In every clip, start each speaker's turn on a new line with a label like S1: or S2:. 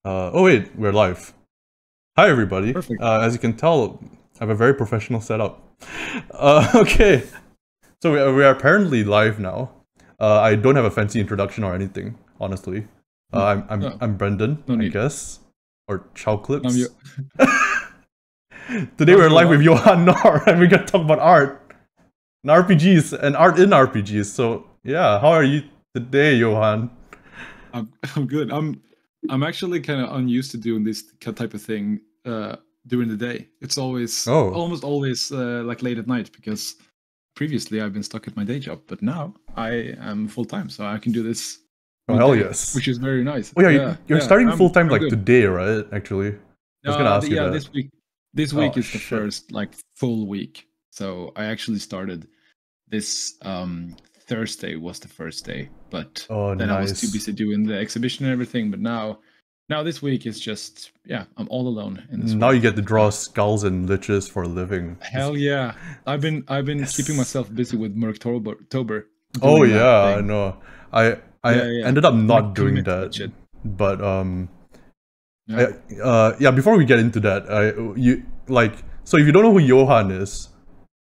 S1: Oh wait, we're live. Hi everybody.
S2: Perfect.
S1: As you can tell, I have a very professional setup. Okay, so we are apparently live now. I don't have a fancy introduction or anything, honestly.
S2: No,
S1: I'm Brendan,
S2: no
S1: I
S2: need.
S1: guess, or Chow
S2: I'm
S1: Clips.
S2: your,
S1: Today
S2: I'm
S1: we're live with
S2: Johan.
S1: Johan Nohr, and we're gonna talk about art and RPGs and art in RPGs. So yeah, how are you today, Johan?
S2: I'm good. I'm actually kind of unused to doing this type of thing during the day. It's
S1: Oh,
S2: almost always like late at night because previously I've been stuck at my day job, but now I am full time, so I can do this
S1: oh hell
S2: midday,
S1: yes.
S2: which is very nice.
S1: Oh yeah,
S2: Yeah,
S1: you're
S2: yeah.
S1: starting full
S2: I'm
S1: time
S2: I'm
S1: like
S2: good.
S1: today, right? Actually, I was gonna ask you
S2: Yeah,
S1: that.
S2: this week
S1: Oh
S2: is the
S1: shit.
S2: first like full week. So I actually started this Thursday was the first day, but
S1: Oh
S2: then I was too
S1: nice.
S2: busy doing the exhibition and everything. But now this week is just I'm all alone in this
S1: Now you
S2: world.
S1: get to draw skulls and liches for a living.
S2: Hell yeah! I've been keeping
S1: Yes.
S2: myself busy with Mork Tober
S1: Oh
S2: doing that
S1: yeah, I
S2: thing.
S1: know. I
S2: Yeah.
S1: ended up
S2: I'm gonna
S1: not doing
S2: commit to
S1: that,
S2: that shit.
S1: but
S2: Yeah.
S1: yeah. Before we get into that, you like so if you don't know who Johan is,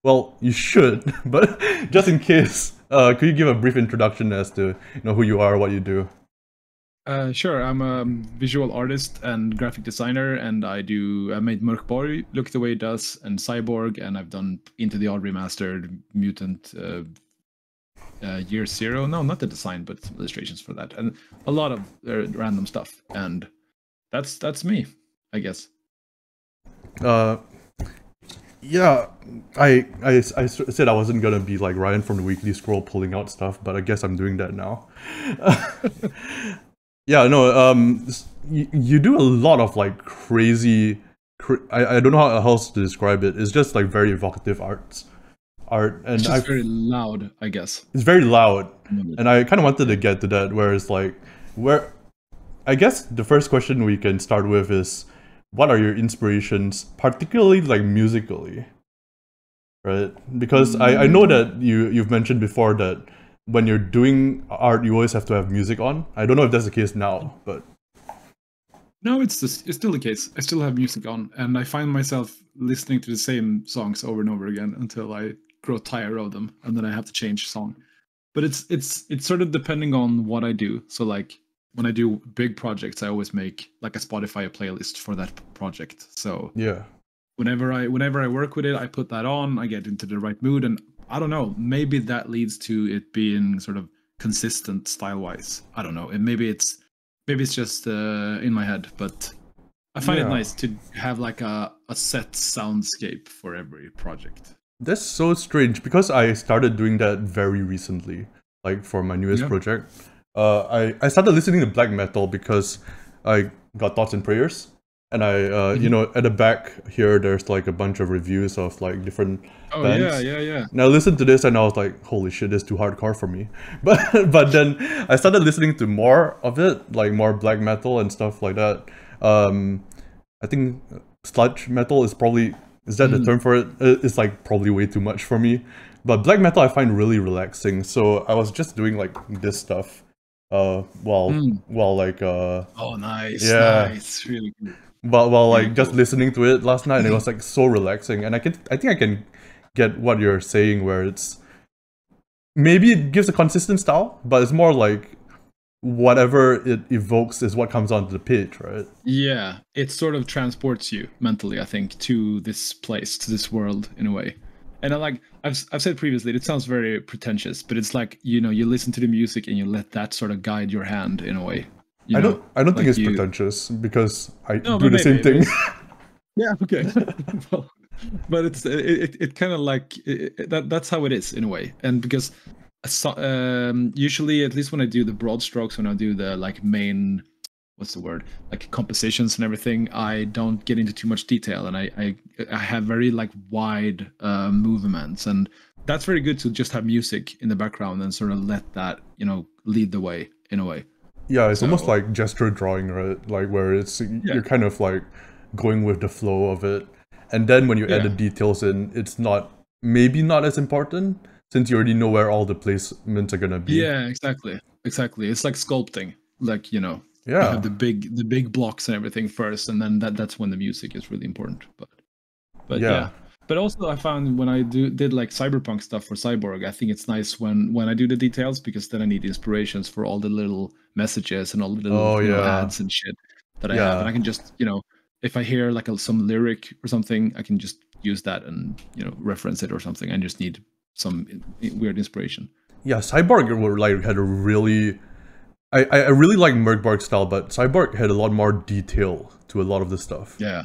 S1: well, you should. But just in case, could you give a brief introduction as to who you are, what you do?
S2: Sure. I'm a visual artist and graphic designer, and I made Mork Borg look the way it does, and Cyborg, and I've done Into the Odd Remastered, Mutant, Year Zero. No, not the design, but some illustrations for that, and a lot of random stuff. And that's me, I guess.
S1: Uh, yeah, I said I wasn't gonna be like Ryan from the Weekly Scroll pulling out stuff, but I guess I'm doing that now. Yeah, no, you do a lot of like crazy, I don't know how else to describe it. It's just like very evocative art,
S2: It's
S1: and
S2: just very loud, I guess.
S1: it's very loud,
S2: Mm.
S1: and I kind of wanted to
S2: Yeah.
S1: get to that, where it's like, where, I guess the first question we can start with is, what are your inspirations, particularly like musically, right? Because I know
S2: Mm.
S1: that you've mentioned before that when you're doing art, you always have to have music on. I don't know if that's the case now, but
S2: No, it's still the case. I still have music on, and I find myself listening to the same songs over and over again until I grow tired of them, and then I have to change song. But it's sort of depending on what I do. So like when I do big projects, I always make like a Spotify playlist for that project. So
S1: yeah.
S2: whenever I work with it, I put that on. I get into the right mood, and I don't know. Maybe that leads to it being sort of consistent style wise. I don't know. And maybe it's just in my head, but I find it
S1: Yeah.
S2: nice to have like a set soundscape for every project.
S1: That's so strange because I started doing that very recently, like for my newest
S2: Yeah.
S1: project. I started listening to black metal because I got thoughts and prayers, and
S2: Mhm.
S1: at the back here there's like a bunch of reviews of like different
S2: Oh yeah,
S1: bands.
S2: yeah.
S1: And I listened to this and I was like, holy shit, this is too hardcore for me. But then I started listening to more of it, like more black metal and stuff like that. I think sludge metal is that the
S2: Mm.
S1: term for it? It's like probably way too much for me. But black metal I find really relaxing. So I was just doing like this stuff,
S2: Mm.
S1: while like
S2: Oh, nice,
S1: yeah,
S2: nice, really cool,
S1: while
S2: really
S1: like just
S2: cool.
S1: listening to it last night, and it was like so relaxing. And I think I can get what you're saying, where it's maybe it gives a consistent style, but it's more like whatever it evokes is what comes onto the page, right?
S2: Yeah, it sort of transports you mentally, I think, to this place, to this world in a way. And I like I've said previously, it sounds very pretentious, but it's like, you listen to the music and you let that sort of guide your hand in a way.
S1: I don't think
S2: Like
S1: it's
S2: you
S1: pretentious because I
S2: No,
S1: do
S2: but
S1: the same
S2: maybe,
S1: thing.
S2: yeah, okay. Well, but it kind of like that's how it is in a way. And because usually, at least when I do the broad strokes, when I do the like main, what's the word, like compositions and everything, I don't get into too much detail, and I have very like wide movements, and that's very good to just have music in the background and sort of let that lead the way in a way.
S1: Yeah, it's almost
S2: So
S1: like gesture drawing, right? Like where it's
S2: yeah,
S1: you're kind of like going with the flow of it. And then when you add the
S2: yeah.
S1: details in, it's maybe not as important since you already know where all the placements are gonna be.
S2: Yeah, exactly. Exactly. It's like sculpting. Like, You
S1: Yeah.
S2: have the big blocks and everything first, and then that's when the music is really important. But yeah. But also I found when I did like cyberpunk stuff for Cyborg, I think it's nice when I do the details, because then I need inspirations for all the little messages and all the little ads and shit that I have, and I can just, if I hear like some lyric or something, I can just use that and reference it or something. I just need some weird inspiration.
S1: Yeah, Cyborg like had a really, I really like Mork Borg's style, but Cyborg had a lot more detail to a lot of the stuff.
S2: Yeah,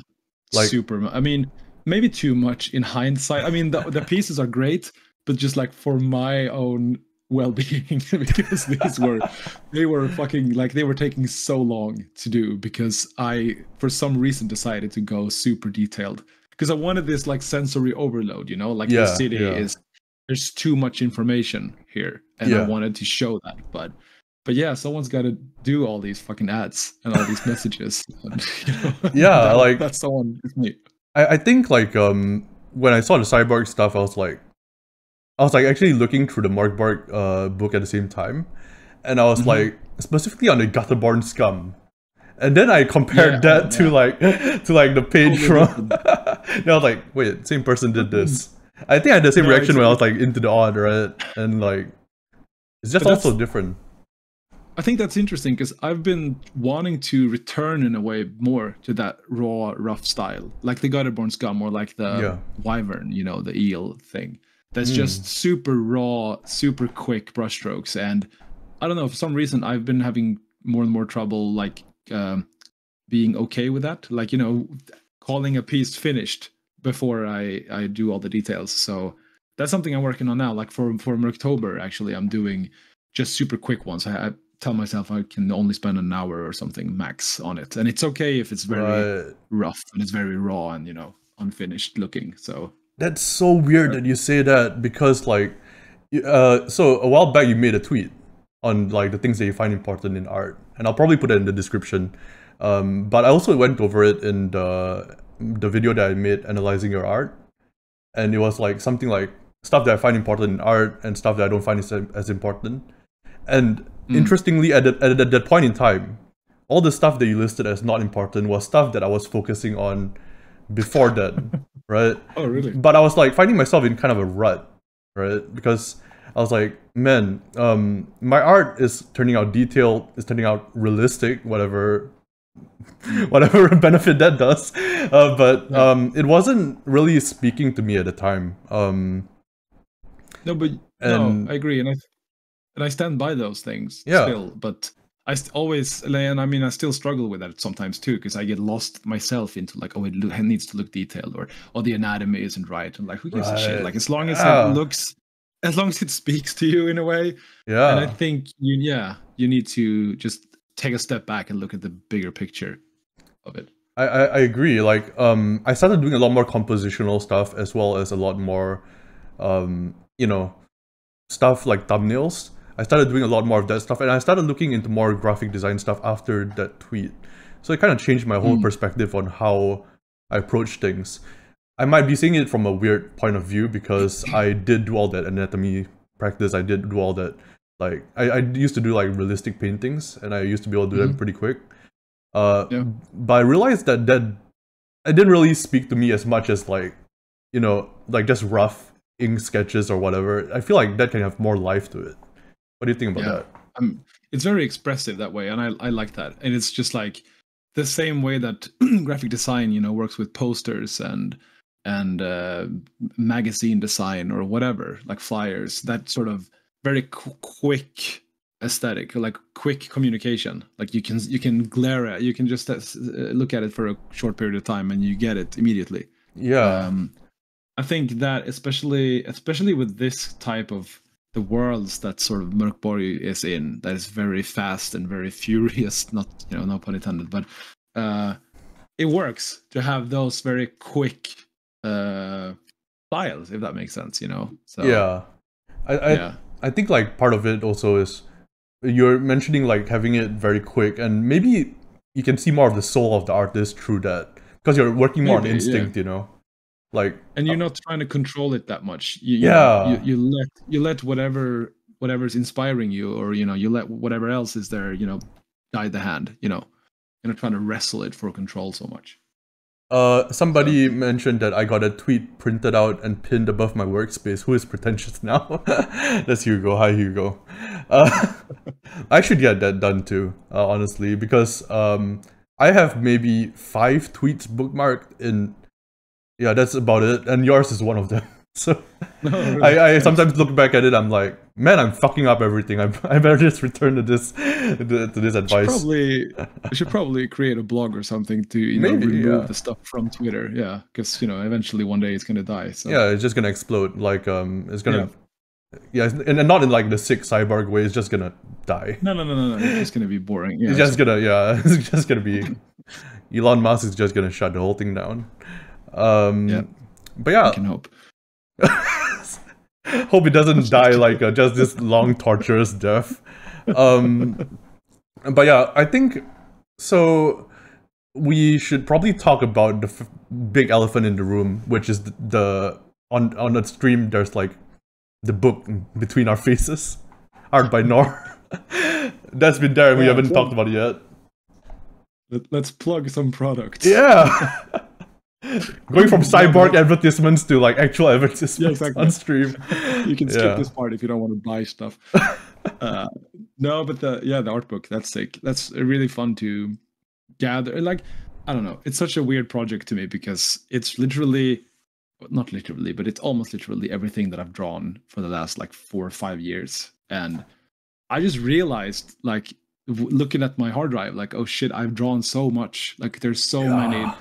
S1: like
S2: super. I mean, maybe too much in hindsight. I mean, the pieces are great, but just like for my own well-being, because they were fucking, like, they were taking so long to do, because I for some reason decided to go super detailed, because I wanted this like sensory overload, like the city is, there's too much information here, and I wanted to show that, but yeah, someone's got to do all these fucking ads and all these messages. And, that's someone. It's me.
S1: I think like when I saw the Cyborg stuff, I was like actually looking through the Mork Borg book at the same time, and I was like specifically on the Gutterborn Scum, and then I compared that to like the page from. And I was like, wait, same person did this. I think I had the same reaction when I was like Into the Odd, right? And like, it's just also different.
S2: I think that's interesting, because I've been wanting to return in a way more to that raw, rough style, like the Gutterborn Scum, or like the Wyvern, the eel thing. That's just super raw, super quick brushstrokes. And I don't know, for some reason, I've been having more and more trouble, like being okay with that, like, calling a piece finished before I do all the details. So that's something I'm working on now. Like for October, actually, I'm doing just super quick ones. I tell myself I can only spend an hour or something max on it, and it's okay if it's very rough and it's very raw and unfinished looking. So
S1: that's so weird that you say that, because like so a while back you made a tweet on like the things that you find important in art, and I'll probably put it in the description, but I also went over it in the video that I made analyzing your art, and it was like something like stuff that I find important in art and stuff that I don't find as important. And interestingly, at that point in time, all the stuff that you listed as not important was stuff that I was focusing on before that, right?
S2: Oh, really?
S1: But I was like finding myself in kind of a rut, right? Because I was like, man, my art is turning out detailed, is turning out realistic, whatever benefit that does. But it wasn't really speaking to me at the time.
S2: No, I agree, and I stand by those things still, but I always, and I mean, I still struggle with that sometimes too, because I get lost myself into like, it needs to look detailed, or the anatomy isn't right, and like, who gives a shit? Like, as long as it looks, as long as it speaks to you in a way. Yeah. And I think you need to just take a step back and look at the bigger picture of it.
S1: I agree. Like, I started doing a lot more compositional stuff, as well as a lot more, stuff like thumbnails. I started doing a lot more of that stuff, and I started looking into more graphic design stuff after that tweet. So it kind of changed my whole perspective on how I approach things. I might be seeing it from a weird point of view, because I did do all that anatomy practice. I did do all that. Like, I used to do like realistic paintings, and I used to be able to do them pretty quick. But I realized that it didn't really speak to me as much as like, like just rough ink sketches or whatever. I feel like that can have more life to it. What do you think about that?
S2: It's very expressive that way, and I like that. And it's just like the same way that graphic design, works with posters and magazine design or whatever, like flyers. That sort of very quick aesthetic, like quick communication. Like you can glare at, you can just look at it for a short period of time and you get it immediately.
S1: Yeah.
S2: I think that especially with this type of the worlds that sort of Mork Borg is in, that is very fast and very furious, not, no pun intended, but it works to have those very quick styles, if that makes sense, So
S1: yeah. I think like part of it also is you're mentioning like having it very quick, and maybe you can see more of the soul of the artist through that, because you're working more on instinct, Like,
S2: and you're not trying to control it that much. You let whatever's inspiring you, or you let whatever else is there, guide the hand, you know, you're not trying to wrestle it for control so much.
S1: Somebody mentioned that I got a tweet printed out and pinned above my workspace. Who is pretentious now? That's Hugo. Hi, Hugo. I should get that done too, honestly, because I have maybe 5 tweets bookmarked in. Yeah, that's about it, and yours is one of them. So
S2: Really?
S1: I sometimes look back at it. I'm like, man, I'm fucking up everything. I better just return to this advice.
S2: I should probably create a blog or something to remove the stuff from Twitter. Yeah, because eventually one day it's gonna die. So.
S1: Yeah, it's just gonna explode. Like it's gonna. Yeah, and not in like the sick cyborg way. It's just gonna die.
S2: No. It's just gonna be boring. Yeah,
S1: it's just gonna. Yeah, it's just gonna be. Elon Musk is just gonna shut the whole thing down. But yeah,
S2: I can hope.
S1: Hope it doesn't die like just this long torturous death. But yeah, I think so. We should probably talk about the big elephant in the room, which is the on the stream. There's like the book Between Our Faces, art by Nohr. That's been there. We haven't talked about it yet.
S2: Let's plug some products.
S1: Yeah. Going from cyborg advertisements to like actual advertisements on stream.
S2: You can skip this part if you don't want to buy stuff. No, but the art book, that's sick. That's really fun to gather. Like, I don't know. It's such a weird project to me because it's literally, not literally, but it's almost literally everything that I've drawn for the last like 4 or 5 years. And I just realized, like, looking at my hard drive, like, oh shit, I've drawn so much. Like, there's so many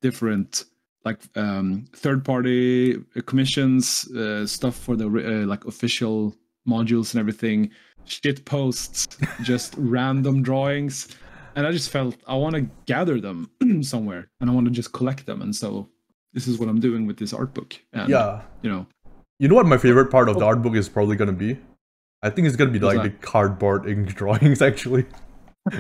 S2: different like third-party commissions, stuff for the like official modules and everything, shit posts, just random drawings, and I just felt I want to gather them somewhere, and I want to just collect them, and so this is what I'm doing with this art book. And, you know
S1: what my favorite part of the art book is probably gonna be? I think it's gonna be like the cardboard ink drawings actually.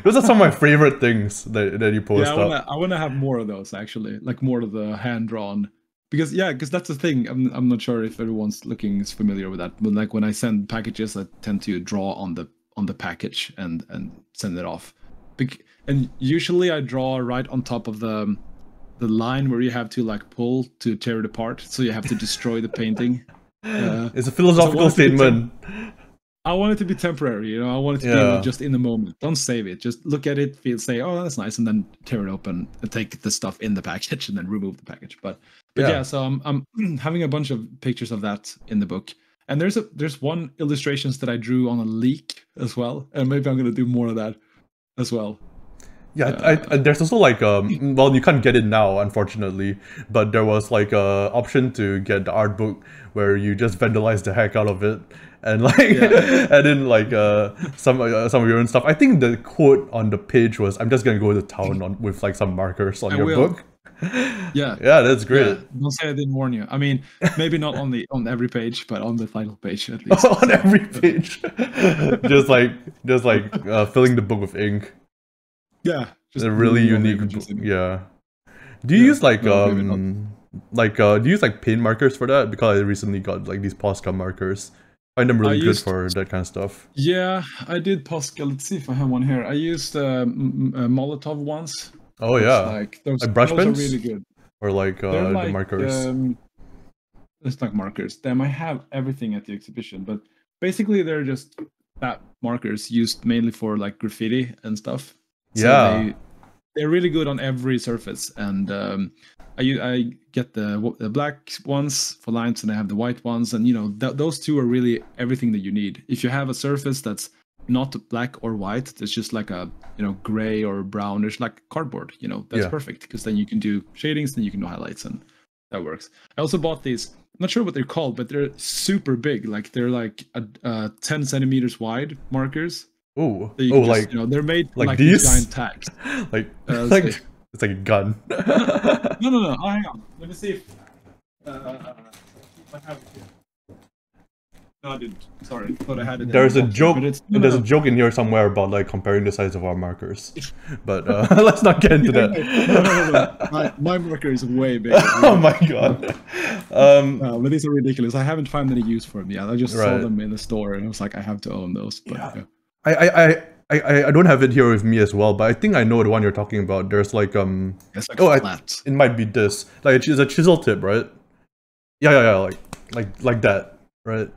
S1: Those are some of my favorite things that you post up.
S2: I want to have more of those actually, like more of the hand drawn, because that's the thing. I'm not sure if everyone's is familiar with that, but like when I send packages, I tend to draw on the package and send it off. And usually I draw right on top of the line where you have to like pull to tear it apart, so you have to destroy the painting.
S1: It's a philosophical statement.
S2: I want it to be temporary, I want it to be just in the moment. Don't save it. Just look at it, say, oh, that's nice, and then tear it open and take the stuff in the package and then remove the package. But so I'm having a bunch of pictures of that in the book. And there's one illustrations that I drew on a leak as well, and maybe I'm gonna do more of that as well.
S1: Yeah, there's also like well, you can't get it now, unfortunately, but there was like a option to get the art book where you just vandalize the heck out of it and like add in like some of your own stuff. I think the quote on the page was, "I'm just gonna go to town with like some markers on your book."
S2: Yeah,
S1: that's great.
S2: Yeah. Don't say I didn't warn you. I mean, maybe not on every page, but on the title page at least.
S1: On every page, just like filling the book with ink.
S2: Yeah,
S1: just a really unique book. Yeah. Do you use like do you use like paint markers for that? Because I recently got like these Posca markers. I find them really good for that kind of stuff.
S2: Yeah, I did Posca. Let's see if I have one here. I used Molotov ones.
S1: Oh yeah,
S2: like those
S1: brush pens
S2: are really good.
S1: Or like the markers.
S2: It's like markers. They might have everything at the exhibition, but basically they're just that markers used mainly for like graffiti and stuff. So they're really good on every surface, and I get the black ones for lines, and I have the white ones, and those two are really everything that you need. If you have a surface that's not black or white, it's just like a gray or brownish, like cardboard. That's perfect, because then you can do shadings, then you can do highlights, and that works. I also bought these. I'm not sure what they're called, but they're super big. Like they're like 10 centimeters wide markers.
S1: Oh,
S2: like they're made like these giant tags.
S1: like it's like a gun.
S2: No. Oh, hang on. Let me see if I have it here. No, I didn't. Sorry, thought I had it.
S1: There's a joke. There's a joke in here somewhere about like comparing the size of our markers, but let's not get into that.
S2: No. My marker is way bigger.
S1: Oh my god.
S2: But these are ridiculous. I haven't found any use for them yet. I just saw them in the store, and I was like, I have to own those. But,
S1: I I don't have it here with me as well, but I think I know the one you're talking about. There's like
S2: It's like
S1: oh,
S2: flat.
S1: it might be this. Like it's a chisel tip, right? Yeah. Like that, right?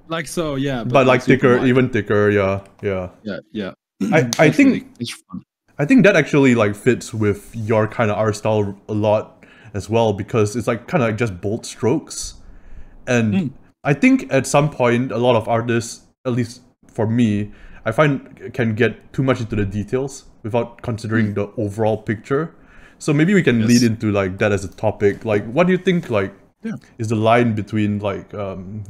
S2: Like so, yeah.
S1: But like
S2: super
S1: thicker,
S2: wide.
S1: even thicker. Yeah.
S2: Yeah.
S1: I think
S2: really, it's fun.
S1: I think that actually like fits with your kind of art style a lot as well, because it's like kind of like just bold strokes. And I think at some point a lot of artists, at least for me, I find can get too much into the details without considering the overall picture. So maybe we can lead into like that as a topic. Like what do you think like is the line between like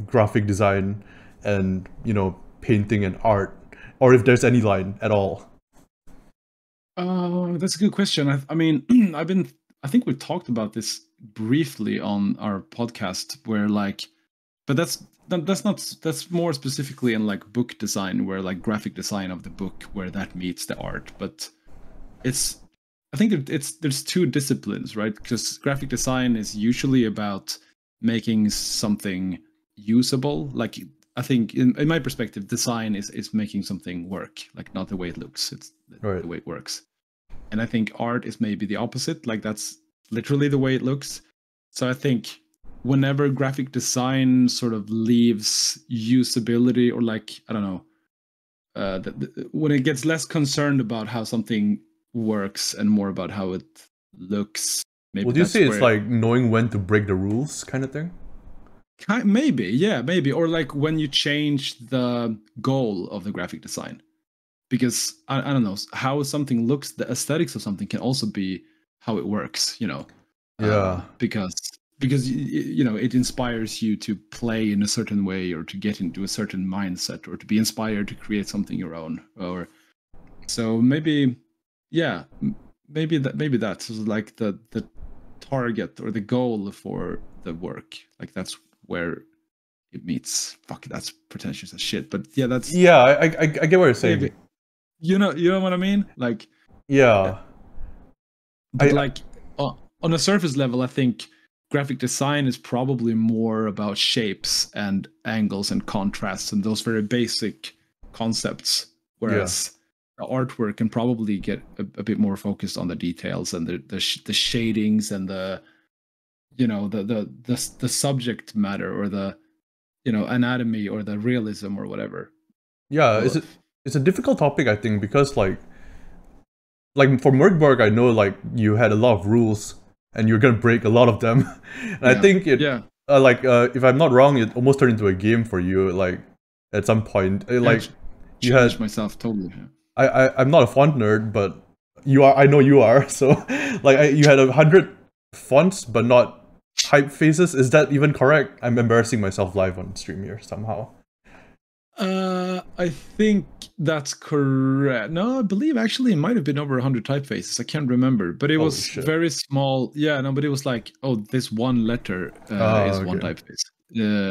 S1: graphic design and, you know, painting and art, or if there's any line at all?
S2: That's a good question. I mean, I think we talked about this briefly on our podcast, where like, but that's more specifically in like book design, where like graphic design of the book, where that meets the art. But I think there's two disciplines, right? Because graphic design is usually about making something usable. Like I think in my perspective, design is making something work, like not the way it looks, it's the way it works. And I think art is maybe the opposite, like that's literally the way it looks. So I think whenever graphic design sort of leaves usability, or like, I don't know, when it gets less concerned about how something works and more about how it looks, maybe
S1: would you say it's like knowing when to break the rules kind of thing?
S2: Maybe. Or like when you change the goal of the graphic design. Because I don't know, how something looks, the aesthetics of something can also be how it works, you know. Because you know, it inspires you to play in a certain way, or to get into a certain mindset, or to be inspired to create something your own. Or so maybe that's like the target or the goal for the work. Like that's where it meets. Fuck, that's pretentious as shit. But yeah, that's
S1: I get what you're saying.
S2: Maybe. You know what I mean? Like But like on a surface level, I think graphic design is probably more about shapes and angles and contrasts and those very basic concepts, whereas the artwork can probably get a bit more focused on the details and the shadings and the, you know, the subject matter, or the, you know, anatomy, or the realism, or whatever.
S1: It's a difficult topic, I think, because like for Mork Borg, I know like you had a lot of rules and you're gonna break a lot of them. And I think it if I'm not wrong, it almost turned into a game for you, like at some point. Like you had
S2: myself totally.
S1: I'm not a font nerd, but you are. I know you are. So like you had 100 fonts, but not typefaces. Is that even correct? I'm embarrassing myself live on stream here somehow.
S2: I think that's correct. No, I believe actually it might have been over 100 typefaces. I can't remember, but it was very small. Yeah, no, but it was like, oh, this one letter is one typeface.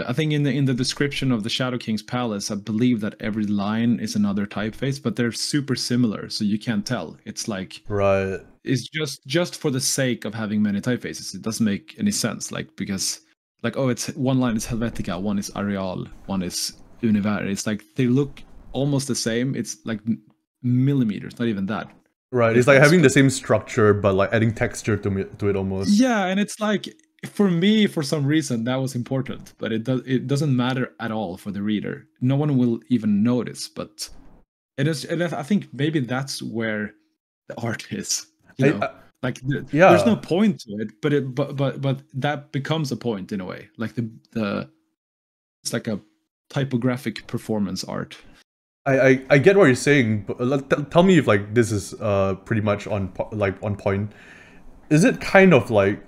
S2: I think in the description of the Shadow King's palace, I believe that every line is another typeface, but they're super similar, so you can't tell. It's like it's just for the sake of having many typefaces. It doesn't make any sense, like, because like, oh, it's one line is Helvetica, one is Arial, one is Univer. It's like they look almost the same. It's like millimeters, not even that.
S1: Right, it's like having the same structure, but like adding texture to it almost.
S2: Yeah, and it's like, for me, for some reason, that was important, but it doesn't matter at all for the reader. No one will even notice, but it is. And I think maybe that's where the art is. You know, there's no point to it, but that becomes a point in a way. Like the it's like a typographic performance art.
S1: I get what you're saying, but tell me if like this is pretty much on point. Is it kind of like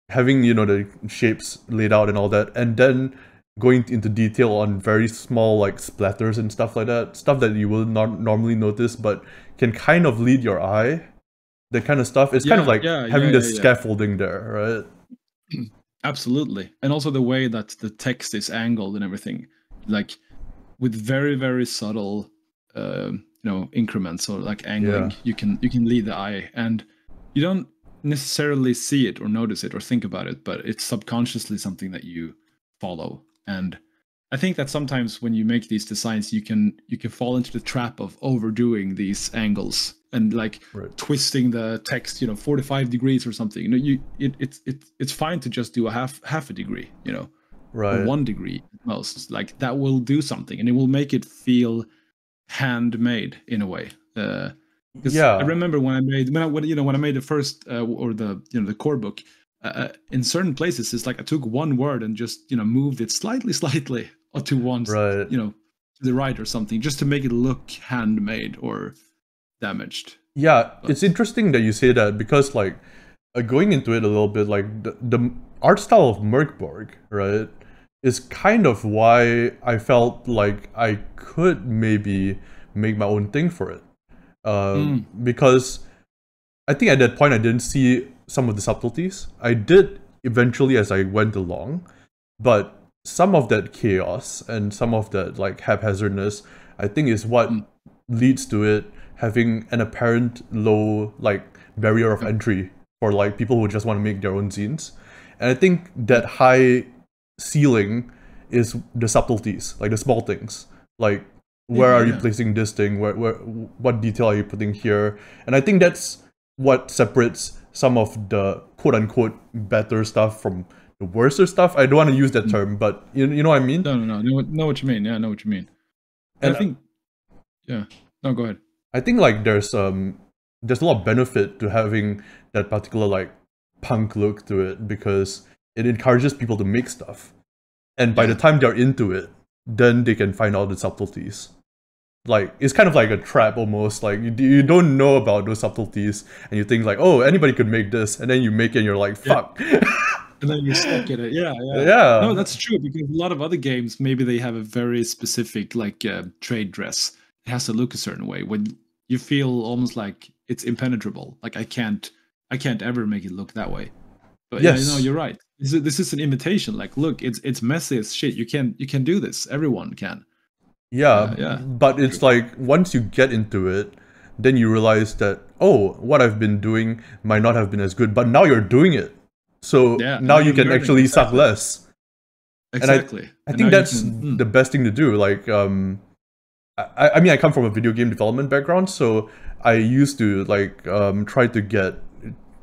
S1: having, you know, the shapes laid out and all that, and then going into detail on very small like splatters and stuff like that, stuff that you will not normally notice but can kind of lead your eye, that kind of stuff? It's kind of like having the scaffolding there, right?
S2: Absolutely. And also the way that the text is angled and everything, like with very, very subtle you know, increments or like angling, you can lead the eye, and you don't necessarily see it or notice it or think about it, but it's subconsciously something that you follow. And I think that sometimes when you make these designs, you can fall into the trap of overdoing these angles and like twisting the text, 45 degrees or something. It's fine to just do a half a degree, or 1 degree at most. Like that will do something, and it will make it feel handmade in a way. I remember when I made the first or the core book. In certain places, it's like I took one word and just moved it slightly or to one to the right or something, just to make it look handmade or damaged.
S1: It's interesting that you say that, because like going into it a little bit, like the art style of Mork Borg, right, is kind of why I felt like I could maybe make my own thing for it, because I think at that point I didn't see some of the subtleties. I did eventually as I went along, but some of that chaos and some of that like haphazardness, I think, is what leads to it having an apparent low like barrier of entry for like people who just want to make their own zines. And I think that high ceiling is the subtleties, like the small things, like where are you placing this thing, where what detail are you putting here. And I think that's what separates some of the quote-unquote better stuff from the worser stuff. I don't want to use that term, but you know what I mean?
S2: No. Know what you mean. Yeah, I know what you mean. And I think, no, go ahead.
S1: I think like there's a lot of benefit to having that particular like punk look to it, because it encourages people to make stuff. And by the time they're into it, then they can find out the subtleties. Like, it's kind of like a trap almost. Like, you don't know about those subtleties, and you think like, oh, anybody could make this, and then you make it and you're like, fuck.
S2: And then you're stuck in it. Yeah. No, that's true, because a lot of other games, maybe they have a very specific like trade dress. It has to look a certain way when you feel almost like it's impenetrable. Like I can't ever make it look that way. But you're right. This is an invitation. Like, look, it's messy as shit. You can do this. Everyone can.
S1: But it's like once you get into it, then you realize that, oh, what I've been doing might not have been as good, but now you're doing it, so now you can actually suck less.
S2: Exactly.
S1: And I think that's the best thing to do. Like I mean, I come from a video game development background, so I used to like try to get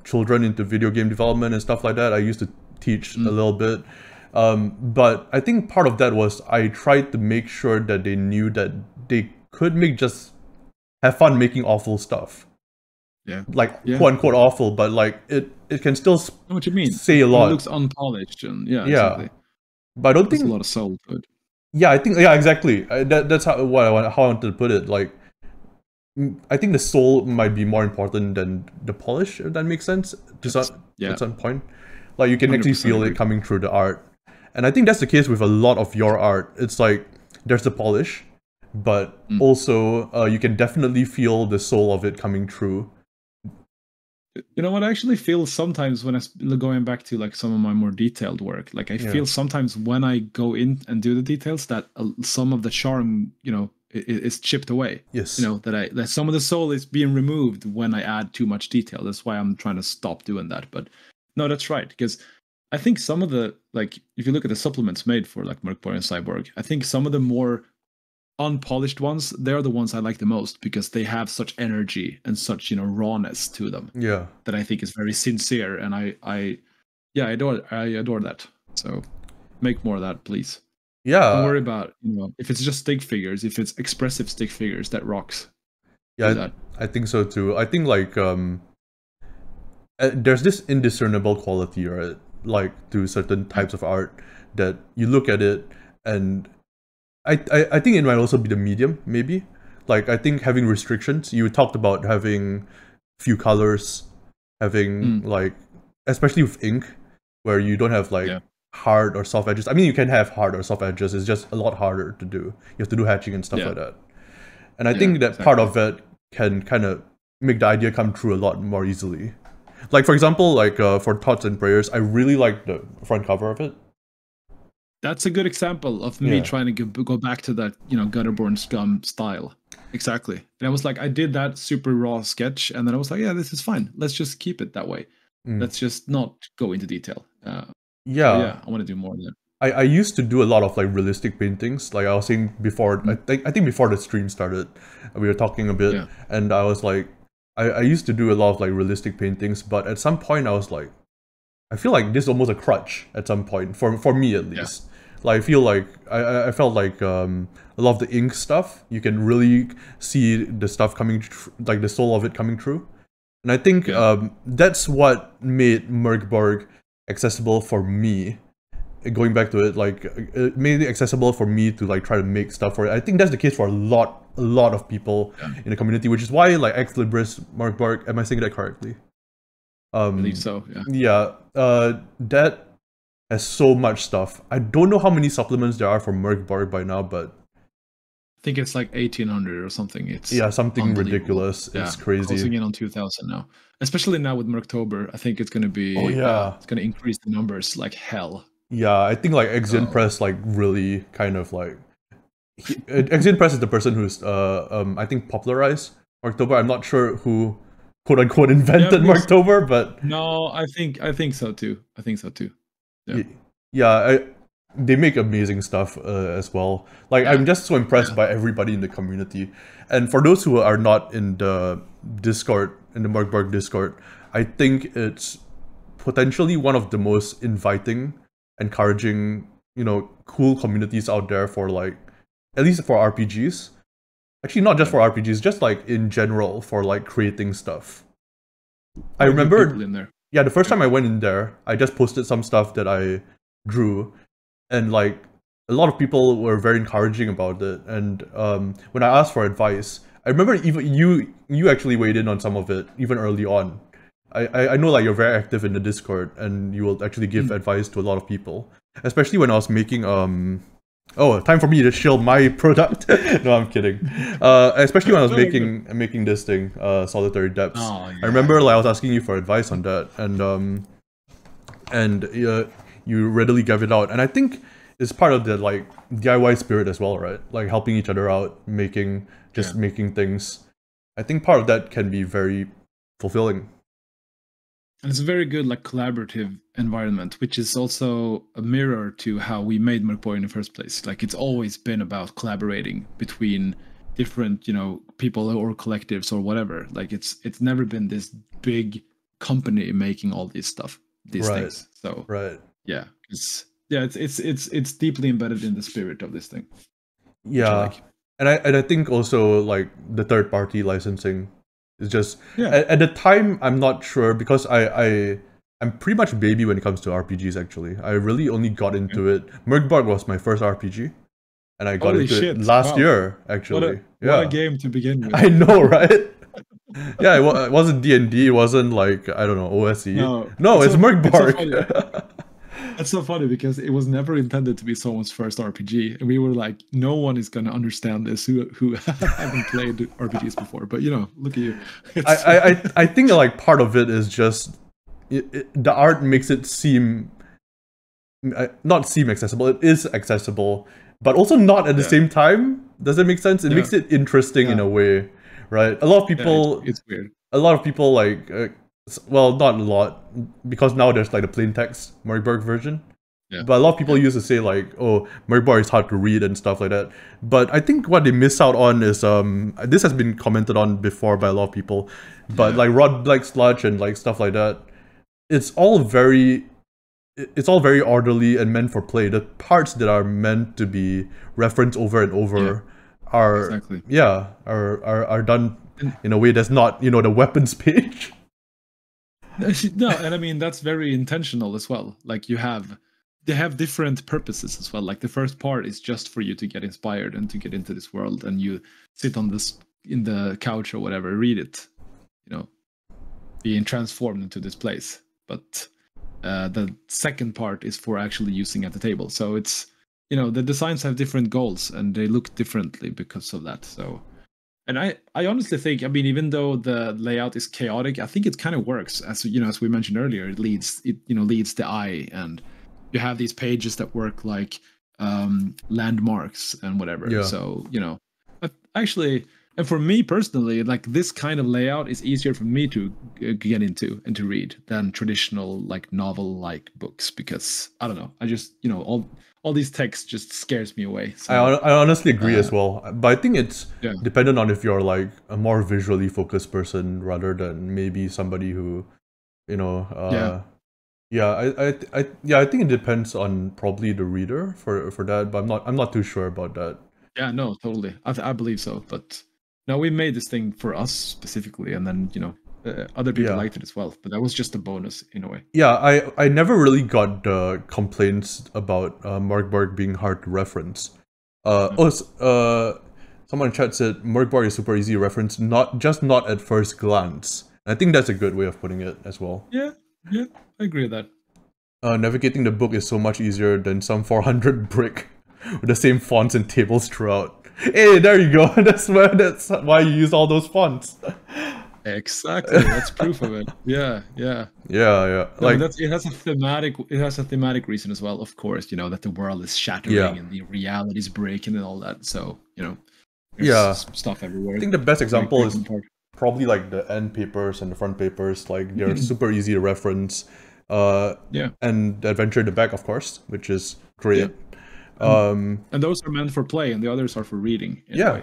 S1: children into video game development and stuff like that. I used to teach a little bit. But I think part of that was I tried to make sure that they knew that they could have fun making awful stuff. Like quote unquote awful, but like it can still
S2: know what you mean.
S1: Say a lot.
S2: It looks unpolished and exactly.
S1: But I don't think
S2: there's a lot of soul to it.
S1: I think exactly. That's how I wanted to put it. Like, I think the soul might be more important than the polish, if that makes sense. At some point, like you can actually feel it coming through the art. And I think that's the case with a lot of your art. It's like there's the polish, but also you can definitely feel the soul of it coming through.
S2: You know what I actually feel sometimes when going back to like some of my more detailed work, like I feel sometimes when I go in and do the details that some of the charm, is chipped away.
S1: Yes.
S2: That some of the soul is being removed when I add too much detail. That's why I'm trying to stop doing that. But no, that's right, because I think some of the, like, if you look at the supplements made for like Mork Borg and Cyborg, I think some of the more unpolished ones, they're the ones I like the most, because they have such energy and such rawness to them. That I think is very sincere, and I adore that. So make more of that, please. Don't worry about if it's just stick figures, if it's expressive stick figures, that rocks.
S1: I think so too. I think like there's this indiscernible quality, right? Like to certain types of art that you look at it, and I think it might also be the medium, maybe. Like I think having restrictions, you talked about having few colors, having like, especially with ink, where you don't have like hard or soft edges. I mean, you can have hard or soft edges, it's just a lot harder to do. You have to do hatching and stuff like that. And I think that part of it can kind of make the idea come true a lot more easily. Like, for example, like for Thoughts and Prayers, I really like the front cover of it.
S2: That's a good example of me trying to go back to that, Gutterborn Scum style. Exactly. And I was like, I did that super raw sketch, and then I was like, yeah, this is fine. Let's just keep it that way. Let's just not go into detail. I want to do more of that.
S1: I used to do a lot of like realistic paintings. Like I was saying before, I think before the stream started, we were talking a bit,
S2: Yeah.
S1: and I was like, I used to do a lot of like realistic paintings, but at some point I was like, I feel like this is almost a crutch at some point for me at least. Like I feel like I felt like a lot of the ink stuff, you can really see the stuff coming, like the soul of it coming through, and I think that's what made Mork Borg accessible for me. Going back to it, like it made it accessible for me to like try to make stuff for it. I think that's the case for a lot of people in the community, which is why like Ex Libris Mork Borg, am I saying that correctly?
S2: I believe so.
S1: That has so much stuff. I don't know how many supplements there are for Mork Borg by now, but
S2: I think it's like 1,800 or something. It's
S1: something ridiculous. It's crazy.
S2: Closing in on 2,000 now, especially now with Merktober. I think it's going to be it's going to increase the numbers like hell.
S1: Yeah, I think like Exin Press like really kind of like Exin Press is the person who's I think popularized Merktober. I'm not sure who quote unquote invented Merktober, but
S2: no, I think so too. I think so too.
S1: They make amazing stuff as well. Like I'm just so impressed by everybody in the community. And for those who are not in the Discord, in the Mork Borg Discord, I think it's potentially one of the most inviting, encouraging, cool communities out there for like, at least for RPGs. Actually, not just for RPGs, just like in general for like creating stuff. I remember, the first time I went in there, I just posted some stuff that I drew, and like a lot of people were very encouraging about it. And when I asked for advice, I remember even you actually weighed in on some of it even early on. I know like you're very active in the Discord, and you will actually give advice to a lot of people, especially when I was making time for me to shield my product. No, I'm kidding. Especially when I was making this thing, Solitary Depths. I remember like I was asking you for advice on that, and you readily gave it out. And I think it's part of the like DIY spirit as well, right? Like helping each other out, making things. I think part of that can be very fulfilling.
S2: And it's a very good like collaborative environment, which is also a mirror to how we made Mork Borg in the first place. Like it's always been about collaborating between different, people or collectives or whatever. Like it's never been this big company making all these things. So it's deeply embedded in the spirit of this thing.
S1: Yeah, and I think also like the third party licensing. It's just at the time I'm not sure, because I'm pretty much a baby when it comes to RPGs. Actually, I really only got into it. Mork Borg was my first RPG, and I got into it last year. Actually,
S2: what a game to begin with!
S1: I know, right? It wasn't D&D. It wasn't like I don't know OSE. No, it's Mork Borg.
S2: That's so funny because it was never intended to be someone's first RPG, and we were like, no one is gonna understand this who haven't played RPGs before. But look at you.
S1: I think like part of it is just the art makes it seem not seem accessible. It is accessible, but also not at the same time. Does that make sense? It makes it interesting in a way, right? A lot of people.
S2: It's weird.
S1: A lot of people like. Well, not a lot, because now there's like the plain text Mork Borg version. But a lot of people used to say like, oh, Mork Borg is hard to read and stuff like that. But I think what they miss out on is this has been commented on before by a lot of people, but like Rod Black Sludge and like stuff like that, it's all very orderly and meant for play. The parts that are meant to be referenced over and over are done in a way that's not the weapons page.
S2: No, and I mean that's very intentional as well. Like they have different purposes as well. Like the first part is just for you to get inspired and to get into this world, and you sit on this in the couch or whatever, read it, being transformed into this place. But the second part is for actually using at the table. So it's the designs have different goals and they look differently because of that. So. And I honestly think, I mean, even though the layout is chaotic, I think it kind of works. As we mentioned earlier, it leads the eye, and you have these pages that work like landmarks and whatever. So actually, And for me personally, like this kind of layout is easier for me to get into and to read than traditional like novel like books, because I don't know, I just, you know, all these texts just scares me away. So
S1: I honestly agree as well, but I think it's
S2: yeah.
S1: dependent on if you're like a more visually focused person rather than maybe somebody who, you know, I think it depends on probably the reader for that, but I'm not too sure about that.
S2: Yeah, no, totally. I believe so. But no, we made this thing for us specifically, and then, you know, other people
S1: Yeah.
S2: liked it as well. But that was just a bonus in a way.
S1: Yeah, I never really got the complaints about Mork Borg being hard to reference. Someone in chat said Mork Borg is super easy to reference, not at first glance. I think that's a good way of putting it as well.
S2: Yeah, I agree with that.
S1: Navigating the book is so much easier than some 400 brick with the same fonts and tables throughout. Hey, there you go. That's why you use all those fonts.
S2: Exactly. That's proof of it. Yeah.
S1: Yeah.
S2: No,
S1: Like
S2: it has a thematic reason as well, of course, you know, that the world is shattering and the reality is breaking and all that. So, you know, there's stuff everywhere.
S1: I think the best example is
S2: part.
S1: probably like the end papers and the front papers. Like they're super easy to reference. And the adventure in the back, of course, which is great.
S2: And those are meant for play, and the others are for reading.
S1: Yeah.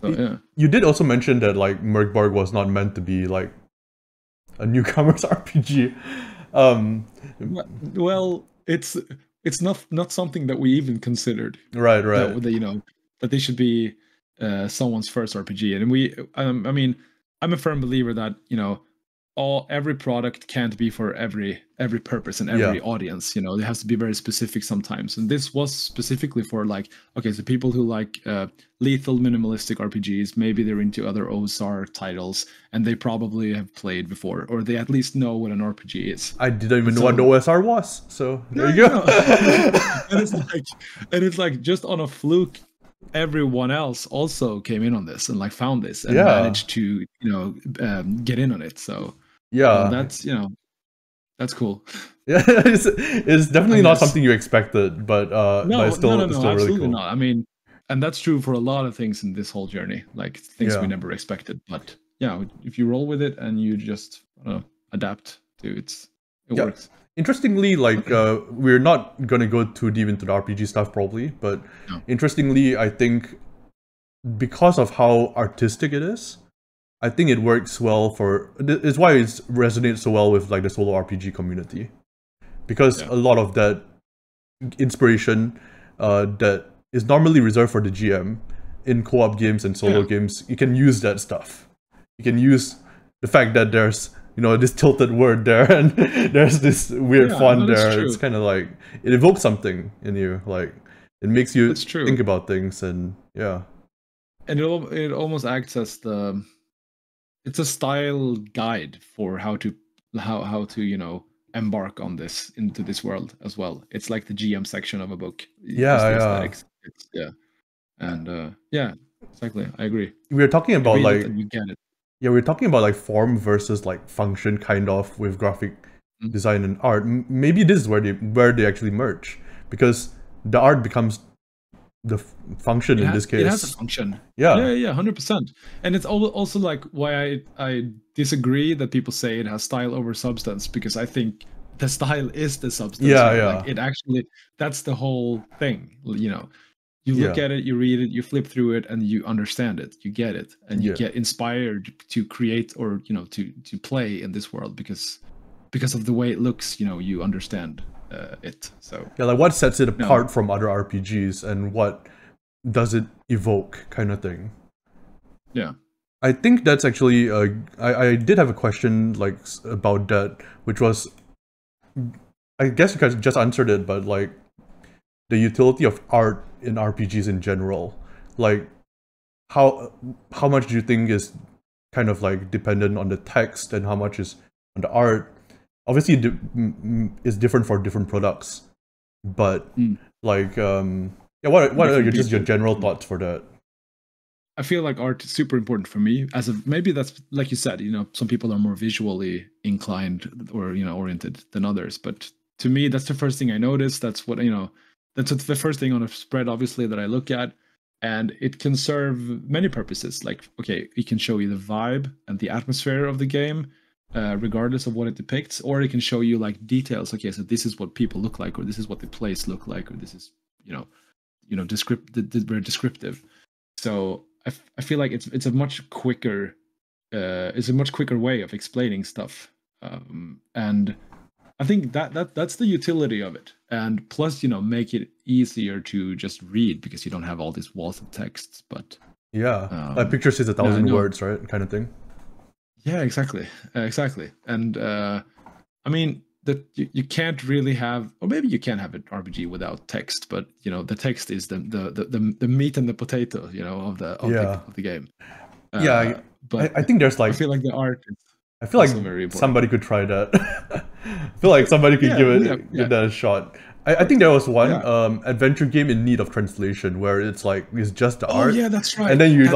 S2: So,
S1: you did also mention that like Mork Borg was not meant to be like a newcomer's RPG.
S2: Well, it's not something that we even considered.
S1: Right.
S2: That, you know, that they should be someone's first RPG, and I mean, I'm a firm believer that, you know, every product can't be for every purpose and every audience. You know, it has to be very specific sometimes, and this was specifically for like, okay, so people who like lethal minimalistic RPGs, maybe they're into other OSR titles and they probably have played before, or they at least know what an RPG is.
S1: I didn't even know what the OSR was, so there you go.
S2: and it's like just on a fluke, everyone else also came in on this and like found this and managed to, you know, get in on it. So that's, you know, that's cool.
S1: Yeah, it's definitely not something you expected, but it's still
S2: absolutely
S1: really cool.
S2: not. I mean, and that's true for a lot of things in this whole journey, like things we never expected. But yeah, if you roll with it and you just adapt to it works.
S1: Interestingly, like we're not gonna go too deep into the RPG stuff probably, but interestingly, I think because of how artistic it is, I think it works well for. It's why it resonates so well with like the solo RPG community, because a lot of that inspiration that is normally reserved for the GM in co-op games and solo games, you can use that stuff. You can use the fact that there's, you know, this tilted word there and there's this weird font there. It's kind of like it evokes something in you, like it makes you think about things, and
S2: and it almost acts as it's a style guide for how to you know, embark on this into this world as well. It's like the GM section of a book. And exactly, I agree.
S1: We were talking about like
S2: you get it.
S1: Yeah, we're talking about like form versus like function, kind of, with graphic design and art. Maybe this is where they actually merge, because the art becomes the function in this case.
S2: It has a function.
S1: Yeah,
S2: 100%. And it's also like why I disagree that people say it has style over substance, because I think the style is the substance. Like it actually, that's the whole thing. You know, you look at it, you read it, you flip through it, and you understand it, you get it, and you get inspired to create, or, you know, to play in this world because of the way it looks. You know, you understand it. So
S1: like what sets it apart from other RPGs, and what does it evoke, kind of thing. I think that's actually I did have a question like about that, which was, I guess you guys just answered it, but like the utility of art in RPGs in general. Like how much do you think is kind of like dependent on the text, and how much is on the art? Obviously it's different for different products, but like what are your general thoughts for that?
S2: I feel like art is super important for me, maybe that's, like you said, you know, some people are more visually inclined or, you know, oriented than others, but to me that's the first thing I notice. That's what, you know, that's the first thing on a spread, obviously, that I look at. and it can serve many purposes. Like, okay, it can show you the vibe and the atmosphere of the game, regardless of what it depicts, or it can show you like details. Okay, so this is what people look like, or this is what the place look like, or this is very descriptive. So I feel like it's a much quicker way of explaining stuff, and I think that's the utility of it. And plus, make it easier to just read because you don't have all these walls of texts. But
S1: like picture says 1,000 words, right? Kind of thing.
S2: Yeah, exactly. And I mean that you can't really have, or maybe you can have an RPG without text, but the text is the meat and the potato, of the game.
S1: But I think there's like,
S2: I feel like the art is,
S1: I feel like somebody could try that. I feel like somebody could give that a shot. I think there was one adventure game in need of translation where it's just the art.
S2: Oh yeah, that's right.
S1: And then you
S2: you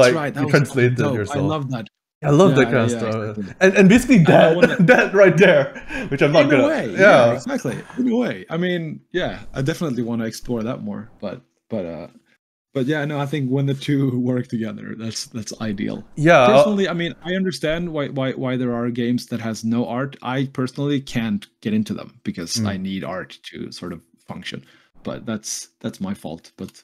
S1: translate it yourself.
S2: I love that.
S1: I love that kind of stuff. Exactly. And basically that right there, which I'm not gonna.
S2: Yeah, exactly. In a way, I mean, I definitely want to explore that more. But yeah, no, I think when the two work together, that's ideal.
S1: Yeah.
S2: Personally, I mean, I understand why there are games that has no art. I personally can't get into them because I need art to sort of function. But that's my fault. But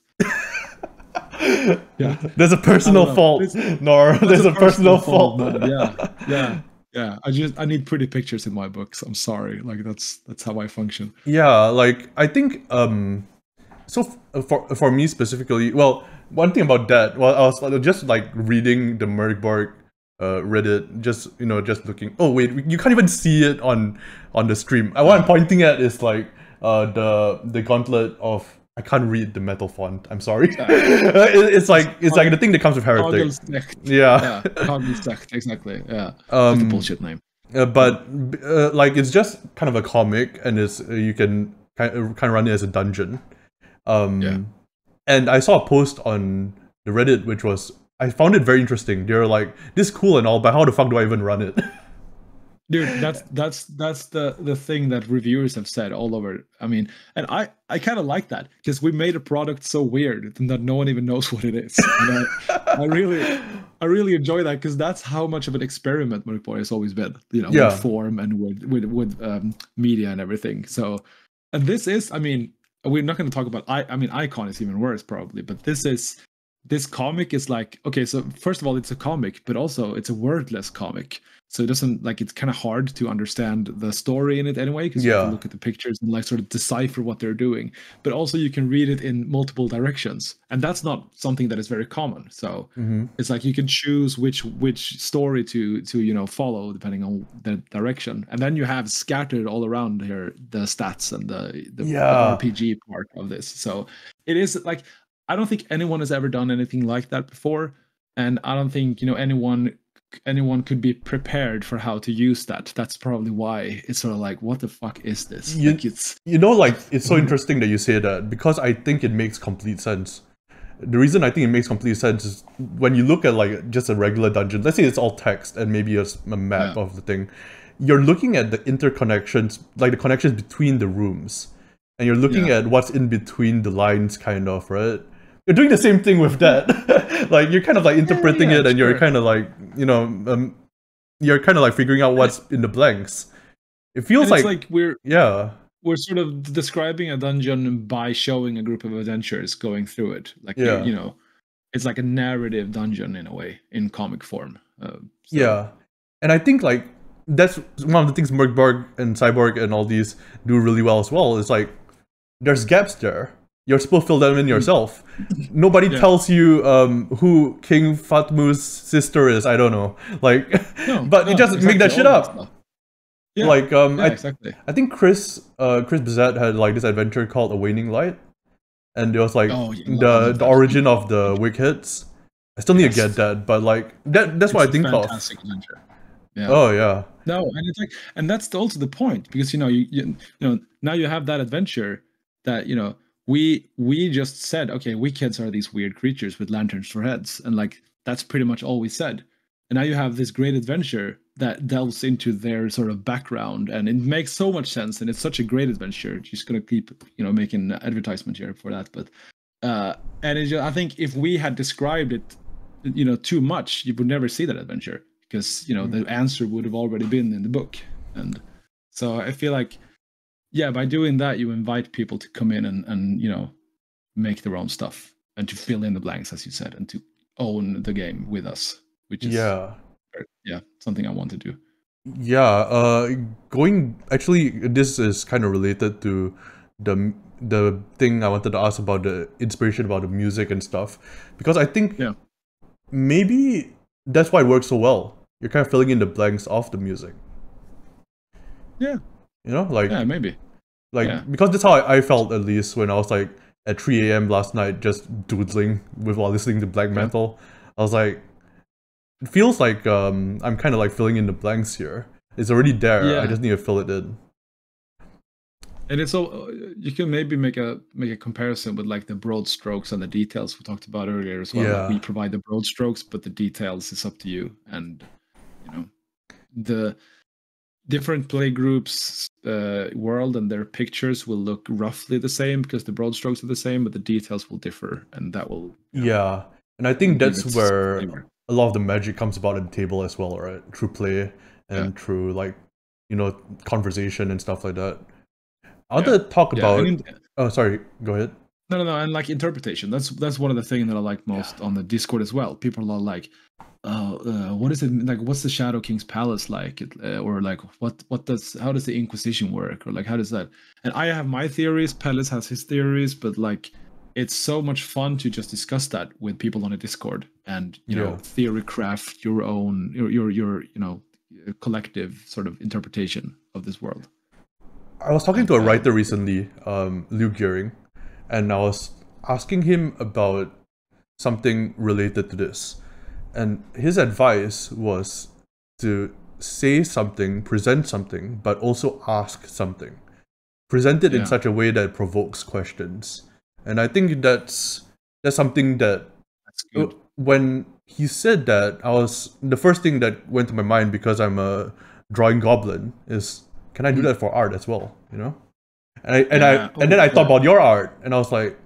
S2: yeah,
S1: there's a personal fault, Nohr. There's a personal fault.
S2: Yeah. I need pretty pictures in my books. I'm sorry. Like that's how I function.
S1: Yeah, like I think so for me specifically, well, one thing about that, well, I was just like reading the Mork Borg Reddit, just looking. Oh wait, you can't even see it on the stream. What I'm pointing at is like the gauntlet of. I can't read the metal font. I'm sorry. It's like the thing that comes with Heretic. Yeah.
S2: Exactly. Yeah. Like a bullshit name.
S1: But like it's just kind of a comic, and you can kind of run it as a dungeon. And I saw a post on the Reddit which was, I found it very interesting. They're like, this is cool and all, but how the fuck do I even run it?
S2: Dude, that's the thing that reviewers have said all over. I mean, and I kind of like that because we made a product so weird that no one even knows what it is. And I really enjoy that because that's how much of an experiment Mork Borg has always been. With form and with media and everything. So, and this is, I mean, we're not going to talk about. I mean, Icon is even worse probably, but this comic is like, okay, so first of all, it's a comic, but also it's a wordless comic. So it doesn't, like, it's kind of hard to understand the story in it anyway, because you have to look at the pictures and like sort of decipher what they're doing. But also you can read it in multiple directions. And that's not something that is very common. So it's like you can choose which story to follow depending on the direction. And then you have scattered all around here the stats and the RPG part of this. So it is like, I don't think anyone has ever done anything like that before, and I don't think anyone could be prepared for how to use that. That's probably why it's sort of like, what the fuck is this?
S1: It's so interesting that you say that, because I think it makes complete sense. The reason I think it makes complete sense is when you look at like just a regular dungeon, let's say it's all text and maybe a map of the thing, you're looking at the interconnections, like the connections between the rooms, and you're looking at what's in between the lines, kind of, right? You're doing the same thing with that. Like you're kind of like interpreting it, and you're kind of like, you're kind of like figuring out what's in the blanks. It feels like
S2: we're sort of describing a dungeon by showing a group of adventurers going through it. Like it's like a narrative dungeon in a way, in comic form.
S1: And I think like that's one of the things Mork Borg and Cyborg and all these do really well as well. Is like there's gaps there. You're supposed to fill them in yourself. Nobody tells you who King Fatmu's sister is. I don't know. Like, but you just make that shit up.
S2: Yeah.
S1: Like,
S2: exactly.
S1: I think Chris Bizet had like this adventure called A Waning Light, and it was like the origin of the Wigheads. I still need to get that, but like that's what I think of.
S2: Fantastic adventure. Yeah.
S1: Oh yeah.
S2: No, and it's like, and that's also the point, because you now you have that adventure that we just said, okay, Wigheads are these weird creatures with lanterns for heads, and like that's pretty much all we said. And now you have this great adventure that delves into their sort of background, and it makes so much sense, and it's such a great adventure. Just gonna keep making advertisement here for that, but And I think if we had described it, too much, you would never see that adventure, because the answer would have already been in the book. And so I feel like, yeah, by doing that, you invite people to come in and make their own stuff and to fill in the blanks, as you said, and to own the game with us, which is something I want to do.
S1: Yeah, actually, this is kind of related to the thing I wanted to ask about, the inspiration about the music and stuff, because I think maybe that's why it works so well. You're kind of filling in the blanks of the music.
S2: Yeah. Maybe.
S1: Because that's how I felt, at least, when I was like at 3 a.m. last night just doodling while listening to black metal. I was like, it feels like I'm kind of like filling in the blanks here. It's already there. Yeah. I just need to fill it in.
S2: And it's all, you can maybe make a comparison with like the broad strokes and the details we talked about earlier as well. Like we provide the broad strokes, but the details is up to you. And the different play groups world and their pictures will look roughly the same because the broad strokes are the same, but the details will differ, and that will
S1: and I think that's where a lot of the magic comes about at the table as well, right? Through play and through like conversation and stuff like that. I want to talk about oh, sorry, go ahead.
S2: No, and like interpretation, that's one of the things that I like most on the Discord as well. People are like, what is it like? What's the Shadow King's palace like? Or like, how does the Inquisition work? Or like, how does that? And I have my theories. Palace has his theories, but like, it's so much fun to just discuss that with people on a Discord and theory craft your own your collective sort of interpretation of this world.
S1: I was talking to a writer recently, Liu Gearing, and I was asking him about something related to this. And his advice was to say something, present something, but also ask something. Present it in such a way that provokes questions. And I think that's something that's good. When he said that, the first thing that went to my mind, because I'm a drawing goblin, is, can I do that for art as well? And then I thought about your art, and I was like,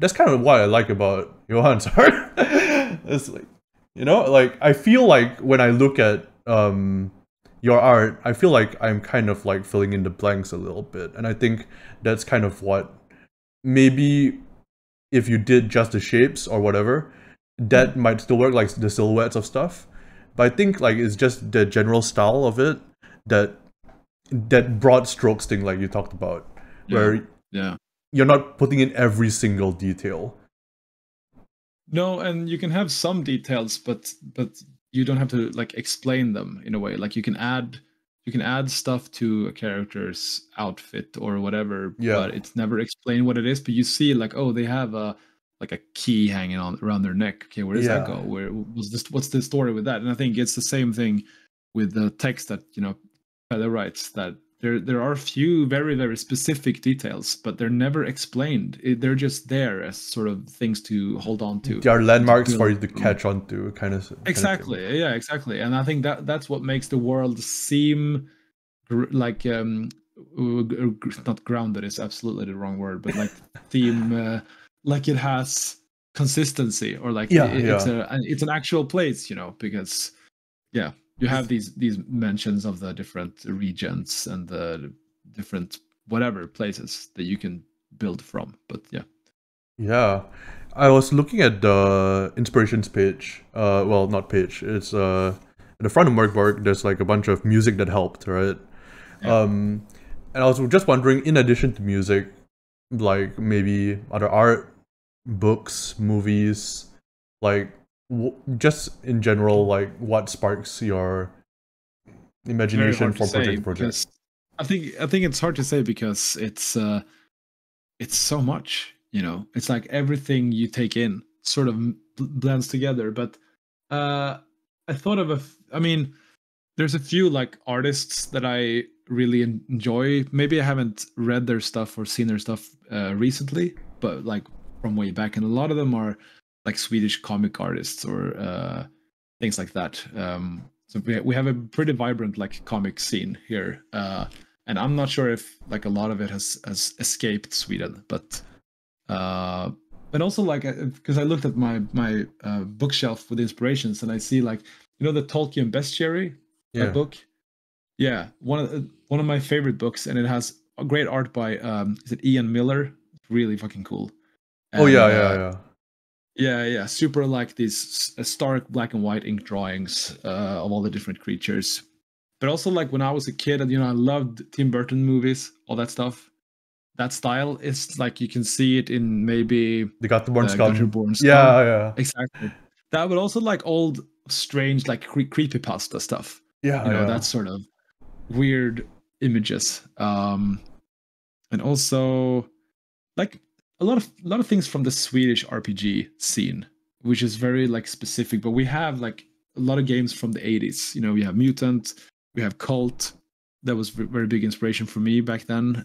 S1: that's kind of what I like about Johan's art. It's like, like, I feel like when I look at your art, I feel like I'm kind of like filling in the blanks a little bit. And I think that's kind of what, maybe if you did just the shapes or whatever, that might still work, like the silhouettes of stuff. But I think like it's just the general style of it, that broad strokes thing like you talked about, where you're not putting in every single detail.
S2: No, and you can have some details, but you don't have to like explain them in a way. Like you can add stuff to a character's outfit or whatever, but it's never explained what it is. But you see like, oh, they have a key hanging on around their neck. Okay, where does that go? What's the story with that? And I think it's the same thing with the text that Pelle writes, that there are a few very, very specific details, but they're never explained. They're just there as sort of things to hold on to.
S1: They are landmarks for you to catch on to, kind of.
S2: Exactly. Yeah, exactly. And I think that's what makes the world seem like not grounded is absolutely the wrong word, but like theme, like it has consistency, or like it's an actual place, because you have these mentions of the different regions and the different whatever places that you can build from. But
S1: I was looking at the inspirations page. Well, not page. It's at the front of Mork Borg. There's like a bunch of music that helped, right? And I was just wondering, in addition to music, like maybe other art, books, movies, like just in general, like what sparks your imagination for projects?
S2: I think it's hard to say because it's so much, it's like everything you take in sort of blends together. But I thought of there's a few like artists that I really enjoy. Maybe I haven't read their stuff or seen their stuff recently, but like from way back, and a lot of them are like Swedish comic artists or things like that. So we have a pretty vibrant like comic scene here, and I'm not sure if like a lot of it has escaped Sweden, but And also like because I looked at my bookshelf with inspirations, and I see like the Tolkien Bestiary, that book. Yeah, one of my favorite books, and it has a great art by is it Ian Miller? Really fucking cool. And,
S1: oh yeah.
S2: Yeah, super like these stark black and white ink drawings of all the different creatures. But also like when I was a kid, and I loved Tim Burton movies, all that stuff. That style is like you can see it in maybe
S1: the Gutterborn Scum.
S2: Gutterborn Scum.
S1: Yeah,
S2: exactly. That, but also like old, strange, like creepypasta stuff.
S1: Yeah,
S2: that sort of weird images. And also like a lot of things from the Swedish RPG scene, which is very like specific. But we have like a lot of games from the 80s. We have Mutant, we have Cult. That was very big inspiration for me back then.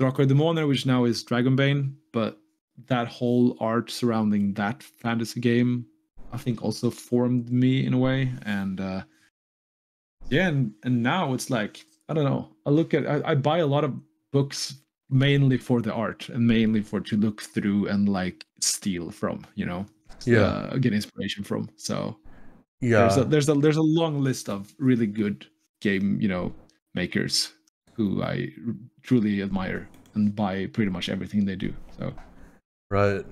S2: Drakar Demoner, which now is Dragonbane, but that whole art surrounding that fantasy game, I think, also formed me in a way. And and now it's like, I don't know. I buy a lot of books mainly for the art and mainly to look through and like steal from, get inspiration from. So there's a long list of really good game, makers who I truly admire and buy pretty much everything they do. So
S1: right.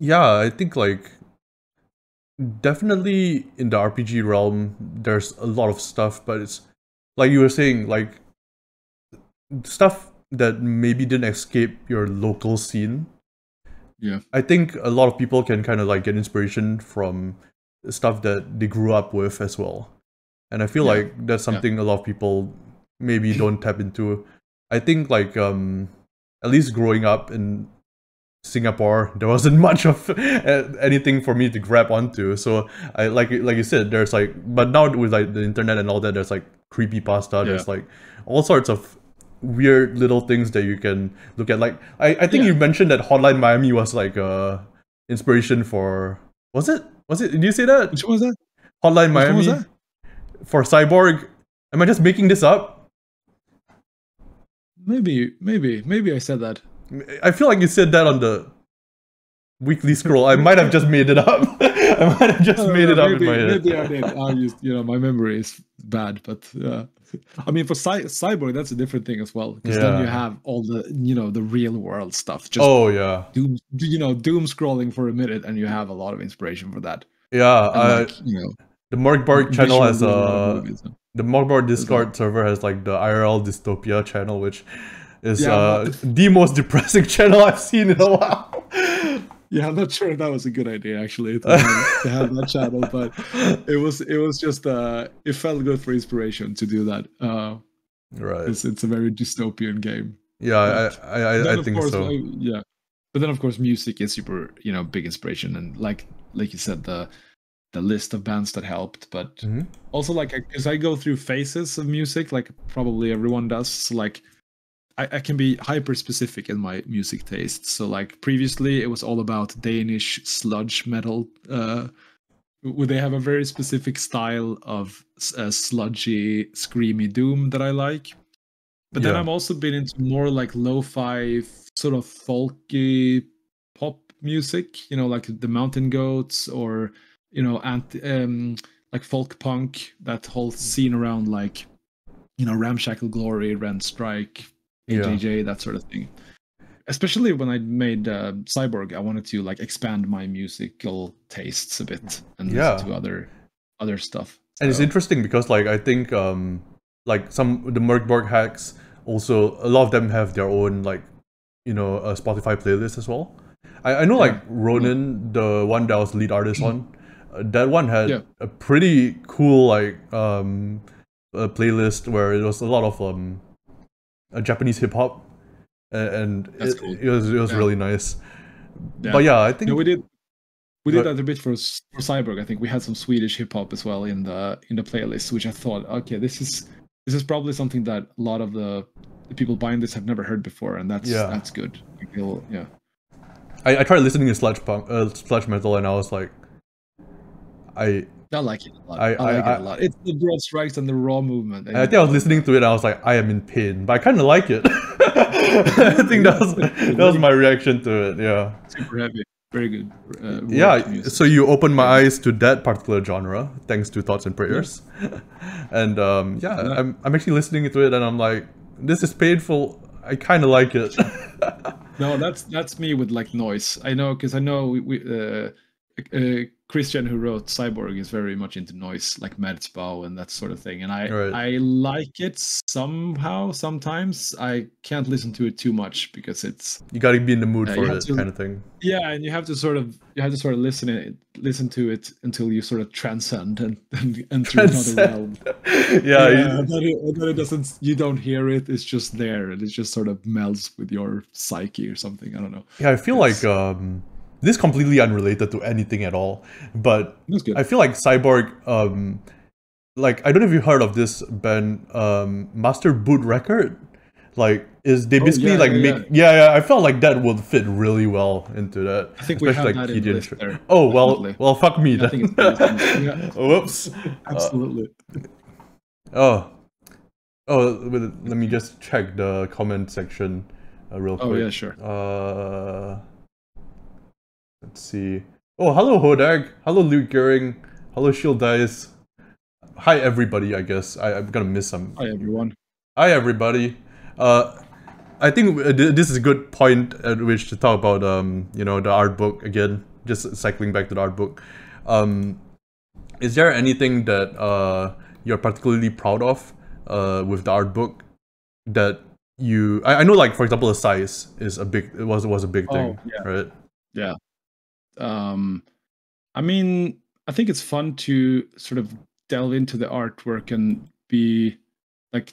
S1: Yeah, I think like definitely in the RPG realm there's a lot of stuff, but it's like you were saying, like stuff that maybe didn't escape your local scene.
S2: Yeah,
S1: I think a lot of people can kind of like get inspiration from stuff that they grew up with as well, and I feel like that's something a lot of people maybe don't tap into. I think like at least growing up in Singapore, there wasn't much of anything for me to grab onto. So I like you said, there's like, but now with like the internet and all that, there's like creepypasta, there's like all sorts of weird little things that you can look at. Like I think you mentioned that Hotline Miami was like inspiration for, was it did you say that?
S2: Which one was that?
S1: Hotline Miami was that? For Cyborg. Am I just making this up?
S2: Maybe I said that.
S1: I feel like you said that on the weekly scroll. I might have just made it up. I might have just made it up in my head.
S2: Maybe I did. I just, my memory is bad, but I mean, for Cyborg, that's a different thing as well, because then you have all the, the real world stuff. Just doom scrolling for a minute, and you have a lot of inspiration for that.
S1: Yeah, the Mork Borg channel has the Mork Borg Discord server has like the IRL Dystopia channel, which is the most depressing channel I've seen in a while.
S2: Yeah, I'm not sure if that was a good idea actually to have that channel, but it was just it felt good for inspiration to do that. Right, it's a very dystopian game.
S1: Yeah, I think so.
S2: But then of course music is super big inspiration, and like you said, the list of bands that helped, but also like because I go through phases of music, like probably everyone does. So like I can be hyper specific in my music tastes. So like previously it was all about Danish sludge metal. They have a very specific style of sludgy, screamy doom that I like. But then I've also been into more like lo-fi, sort of folky pop music, like the Mountain Goats, or like folk punk, that whole scene around like Ramshackle Glory, Rent Strike, AJJ, that sort of thing. Especially when I made Cyborg, I wanted to like expand my musical tastes a bit and listen to other stuff.
S1: And it's interesting because like I think like some the Mork Borg hacks also, a lot of them have their own like a Spotify playlist as well. I know like Ronan, the one that I was lead artist on, that one had a pretty cool like a playlist where it was a lot of Japanese hip hop, and it was really nice. But I think
S2: we did that a bit for Cyborg. I think we had some Swedish hip hop as well in the playlist, which I thought, okay, this is probably something that a lot of the people buying this have never heard before, and that's good.
S1: I tried listening to sludge metal, and I was like, I
S2: like it a lot. I like it a lot. It's the broad strikes and the raw movement.
S1: I think I was listening to it and I was like, I am in pain, but I kind of like it. I think that was my reaction to it. Yeah.
S2: Super heavy. Very good.
S1: Yeah. So you opened my eyes to that particular genre, thanks to Thoughts and Prayers. And I'm actually listening to it, and I'm like, this is painful. I kind of like it.
S2: No, that's me with like noise. I know, because I know we Christian, who wrote Cyborg, is very much into noise, like Merzbau and that sort of thing. And I like it somehow. Sometimes I can't listen to it too much because it's,
S1: you got to be in the mood for it, kind of thing.
S2: Yeah, and you have to sort of listen to it until you sort of transcend and enter another realm. That it doesn't, you don't hear it. It's just there, and it just sort of melts with your psyche or something. I don't know.
S1: Yeah, I feel like this is completely unrelated to anything at all, but I feel like Cyborg, like, I don't know if you heard of this band, Master Boot Record. Like, they basically I felt like that would fit really well into that.
S2: I think we have that in the list there.
S1: Oh, well, fuck me then.
S2: I think it's
S1: Whoops.
S2: Absolutely.
S1: Let me just check the comment section real quick.
S2: Oh yeah, sure.
S1: Let's see. Oh, hello Hodag. Hello Luke Gehring. Hello Shield Dice. Hi everybody, I guess. I'm gonna miss some.
S2: Hi everyone.
S1: Hi everybody. I think this is a good point at which to talk about the art book again. Just cycling back to the art book. Is there anything that you're particularly proud of with the art book that I know, like, for example, the size is was a big thing, right?
S2: Yeah. I mean, I think it's fun to sort of delve into the artwork and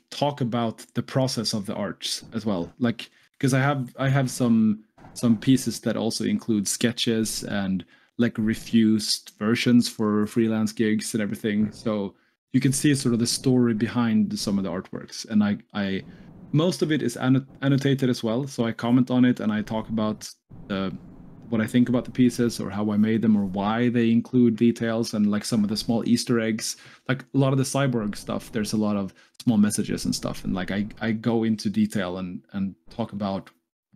S2: talk about the process of the arts as well. Like, because I have some pieces that also include sketches and like refused versions for freelance gigs and everything. So you can see sort of the story behind some of the artworks. And I most of it is annotated as well. So I comment on it and I talk about what I think about the pieces or how I made them or why they include details and like some of the small Easter eggs. Like a lot of the Cyborg stuff, there's a lot of small messages and stuff. And like I go into detail and talk about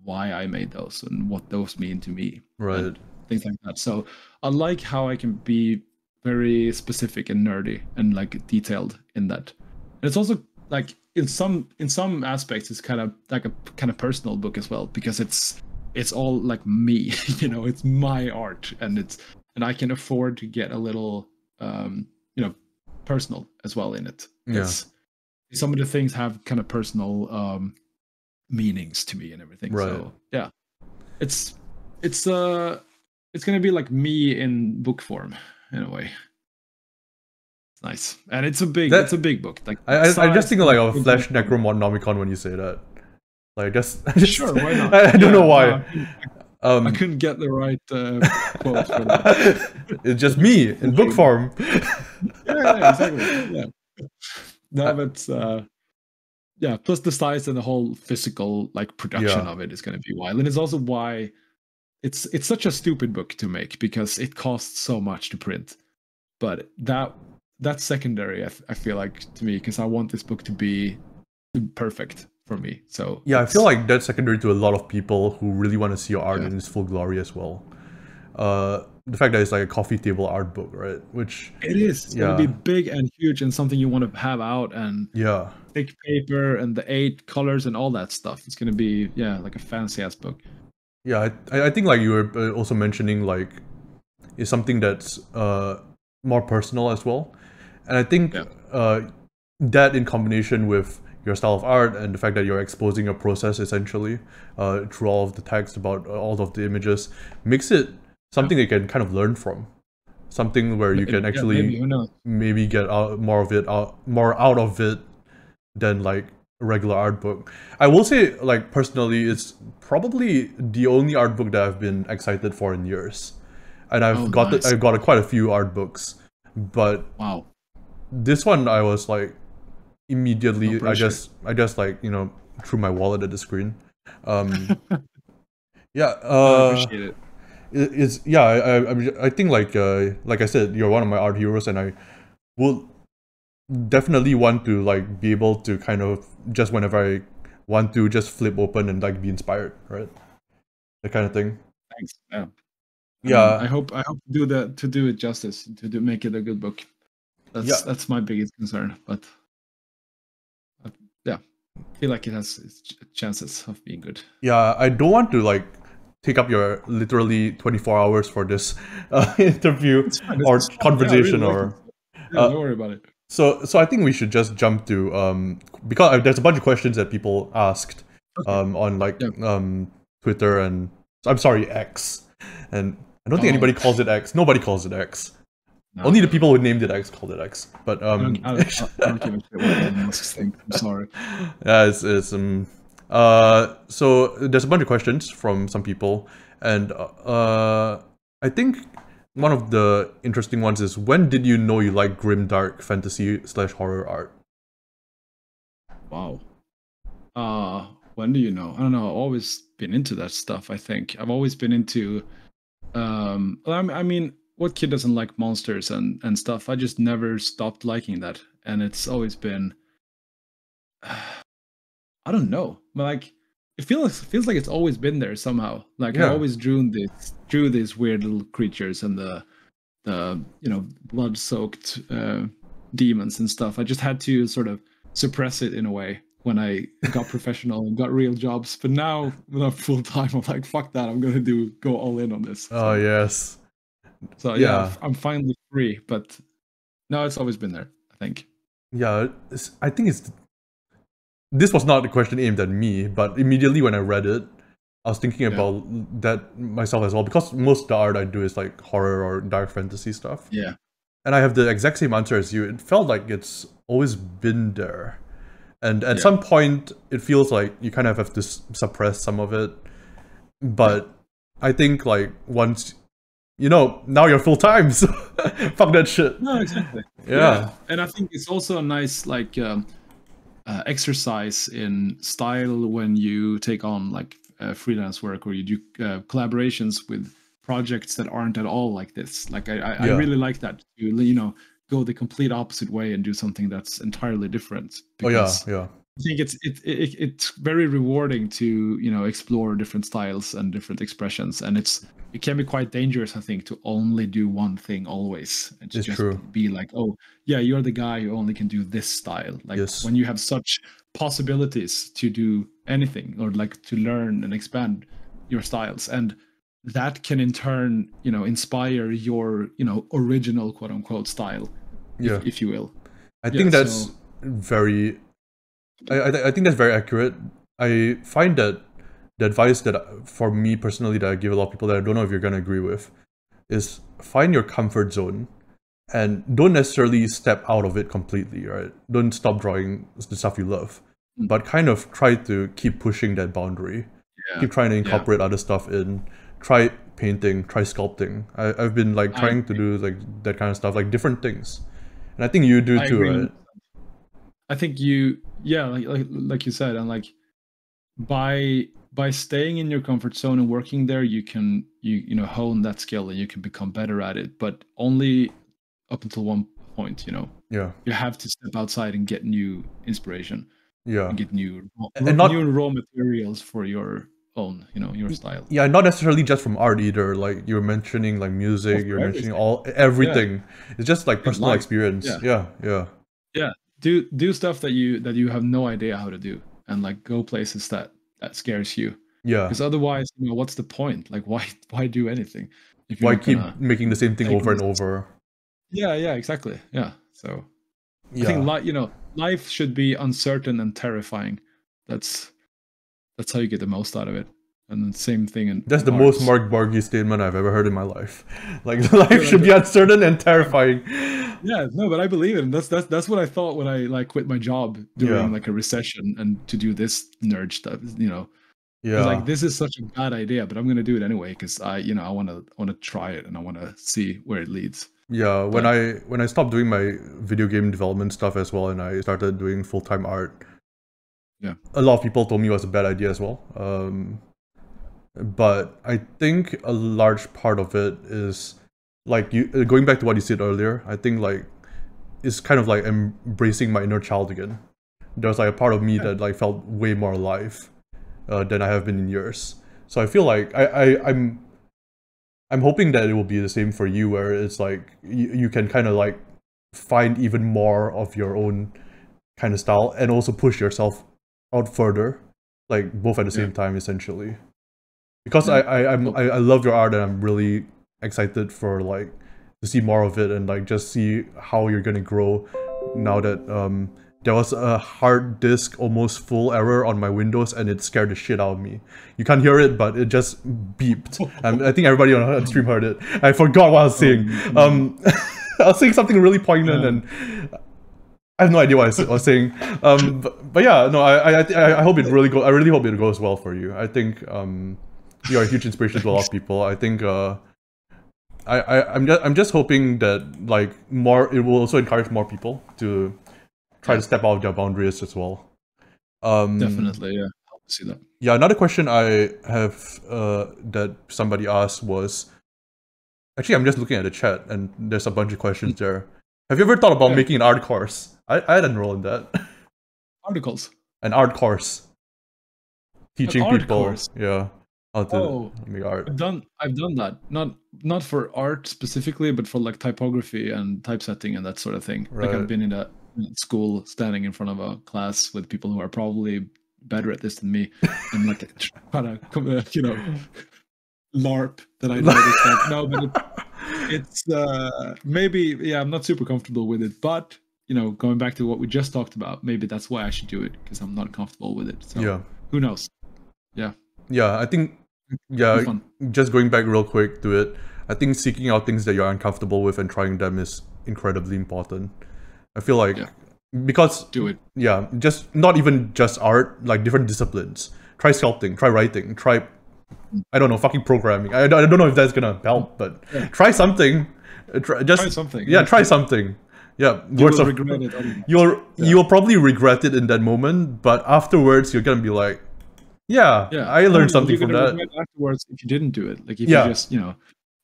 S2: why I made those and what those mean to me.
S1: Right.
S2: Things like that. So I like how I can be very specific and nerdy and like detailed in that. And it's also like in some aspects it's kind of like a kind of personal book as well, because it's all like me, it's my art, and I can afford to get a little personal as well in it.
S1: Yeah.
S2: Some of the things have kind of personal meanings to me and everything.
S1: Right.
S2: So yeah, it's gonna be like me in book form in a way. It's nice, and it's a big book. Like
S1: I just think of like a Flash Necronomicon when you say that. Like just
S2: sure, why not?
S1: I don't know why.
S2: I couldn't get the right quote for that.
S1: It's just me in book form.
S2: Yeah, exactly. Yeah. No, but plus the size and the whole physical like production of it is going to be wild, and it's also why it's such a stupid book to make, because it costs so much to print. But that's secondary, I feel like, to me, because I want this book to be perfect for me. So
S1: yeah, I feel like that's secondary to a lot of people who really want to see your art in its full glory as well. The fact that it's like a coffee table art book, right? Which
S2: it is. It's gonna be big and huge and something you want to have out, and thick paper and the 8 colors and all that stuff. It's gonna be like a fancy ass book.
S1: Yeah, I think like you were also mentioning, like, is something that's more personal as well, and I think that in combination with your style of art and the fact that you're exposing your process essentially through all of the text about all of the images makes it something you can kind of learn from, something where you can actually maybe get more out of it than like a regular art book. I will say, like, personally, it's probably the only art book that I've been excited for in years, and I've got quite a few art books, but this one I was like immediately I just like threw my wallet at the screen. I appreciate it. I think like I said, you're one of my art heroes, and I will definitely want to like be able to kind of, just whenever I want to just flip open and like be inspired, right? That kind of thing.
S2: Thanks. Yeah.
S1: Yeah.
S2: I hope to do it justice, make it a good book. That's my biggest concern. But yeah, I feel like it has its chances of being good.
S1: Yeah, I don't want to like take up your literally 24 hours for this interview or conversation, or
S2: don't worry about it.
S1: So I think we should just jump to because there's a bunch of questions that people asked on like Twitter and I'm sorry, X, and I don't think anybody calls it X. Nobody calls it X. No. Only the people who named it X called it X. But
S2: I don't give a shit what Elon Musk thinks. I'm sorry.
S1: Yeah, it's so there's a bunch of questions from some people, and I think one of the interesting ones is, when did you know you like grim dark fantasy / horror art?
S2: Wow. When do you know? I don't know. I've always been into that stuff. I think I've always been into. I mean, what kid doesn't like monsters and stuff? I just never stopped liking that, and it's always been. I don't know, but like it feels like it's always been there somehow. Like I always drew these weird little creatures and the blood-soaked demons and stuff. I just had to sort of suppress it in a way when I got professional and got real jobs. But now when I'm full time, I'm like, fuck that, I'm gonna go all in on this.
S1: Oh yes.
S2: So yeah, I'm finally free. But no, it's always been there, I think.
S1: Yeah, I think this was not a question aimed at me, but immediately when I read it, I was thinking about that myself as well, because most of the art I do is like horror or dark fantasy stuff.
S2: Yeah.
S1: And I have the exact same answer as you. It felt like it's always been there. And at some point, it feels like you kind of have to suppress some of it. But I think like once, now you're full time, so fuck that shit.
S2: No, exactly.
S1: Yeah.
S2: And I think it's also a nice like exercise in style when you take on like freelance work, or you do collaborations with projects that aren't at all like this. Like I really like that. You go the complete opposite way and do something that's entirely different. Because I think it's very rewarding to explore different styles and different expressions, and it can be quite dangerous, I think, to only do one thing always. And to just be like, oh yeah, you're the guy who only can do this style. Like when you have such possibilities to do anything, or like to learn and expand your styles, and that can in turn inspire your original quote unquote style, if you will.
S1: I think that's very I think that's very accurate. I find that the advice that for me personally that I give a lot of people that I don't know if you're going to agree with is find your comfort zone and don't necessarily step out of it completely, right? Don't stop drawing the stuff you love, but kind of try to keep pushing that boundary. Keep trying to incorporate other stuff in. Try painting, try sculpting. I've been like trying to do like that kind of stuff, like different things. And I think you do too, right?
S2: I think like you said, and like by staying in your comfort zone and working there, you can hone that skill and you can become better at it, but only up until one point. You have to step outside and get new inspiration, and get new raw materials for your own your style.
S1: Not necessarily just from art either. Like you were mentioning like music, you're mentioning everything. It's just like personal experience.
S2: Do stuff that you have no idea how to do, and like go places that scares you. Because otherwise, what's the point? Like why do anything?
S1: Why keep making the same thing over and over?
S2: Exactly. So I think life should be uncertain and terrifying. That's how you get the most out of it. And the same thing.
S1: That's the most Mork Borg statement I've ever heard in my life. Like life should be uncertain and terrifying.
S2: Yeah, no, but I believe it. And that's what I thought when I like quit my job during like a recession and to do this nerd stuff. Like this is such a bad idea, but I'm gonna do it anyway because I want to try it and I want to see where it leads.
S1: Yeah, when I stopped doing my video game development stuff as well, and I started doing full-time art.
S2: Yeah,
S1: a lot of people told me it was a bad idea as well. But I think a large part of it is like going back to what you said earlier. I think like it's kind of like embracing my inner child again. there was like a part of me that like felt way more alive than I have been in years. So I feel like I'm hoping that it will be the same for you, where it's like you can kind of like find even more of your own kind of style and also push yourself out further, like both at the same time, essentially. Because I love your art, and I'm really excited for like to see more of it and like just see how you're gonna grow now that there was a hard disk almost full error on my Windows, and it scared the shit out of me. You can't hear it, but it just beeped. I think everybody on stream heard it. I forgot what I was saying. I was saying something really poignant, and I have no idea what I was saying. But yeah, no, I hope it really I really hope it goes well for you. I think you're a huge inspiration to a lot of people. I think I'm just hoping that like it will also encourage more people to try to step out of their boundaries as well.
S2: Definitely, yeah. I'll see that.
S1: Yeah, another question I have that somebody asked was, actually I'm just looking at the chat and there's a bunch of questions there. Have you ever thought about making an art course? I'd enroll in that.
S2: Articles.
S1: An art course. Teaching people.
S2: Course.
S1: Yeah. How to make art.
S2: I've done that. Not for art specifically, but for like typography and typesetting and that sort of thing.
S1: Right.
S2: Like I've been in a school standing in front of a class with people who are probably better at this than me, and like trying to LARP that I know this stuff. No, but it's maybe I'm not super comfortable with it, but going back to what we just talked about, maybe that's why I should do it, because I'm not comfortable with it. So who knows? Yeah, I
S1: think just going back real quick to it, I think seeking out things that you're uncomfortable with and trying them is incredibly important. I feel like because
S2: do it.
S1: Yeah, just not even just art, like different disciplines. Try sculpting, try writing, try I don't know, fucking programming. I don't know if that's gonna help, but try something. Try something. Yeah, try something. Yeah, you'll probably regret it in that moment, but afterwards you're gonna be like, I learned something from that.
S2: Afterwards, if you didn't do it, like if you just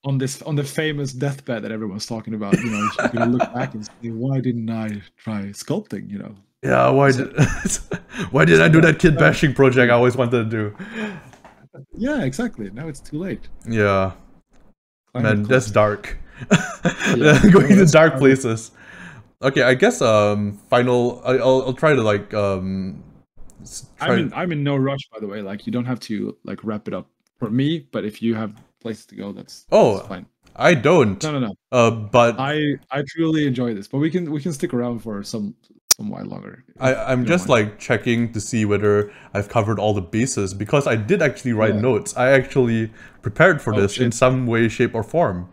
S2: on the famous deathbed that everyone's talking about, you're gonna look back and say, why didn't I try sculpting?
S1: Yeah, why did I do that kid bashing project I always wanted to do?
S2: Yeah, exactly. Now it's too late.
S1: Yeah. Man, that's dark. Going to dark places. Okay, I guess final I'll try to like
S2: I'm in no rush, by the way. Like you don't have to like wrap it up for me, but if you have places to go, that's fine.
S1: I don't.
S2: No.
S1: But
S2: I truly enjoy this, but we can stick around for some while longer.
S1: I'm just like checking to see whether I've covered all the bases, because I did actually write notes. I actually prepared for this in some way, shape, or form.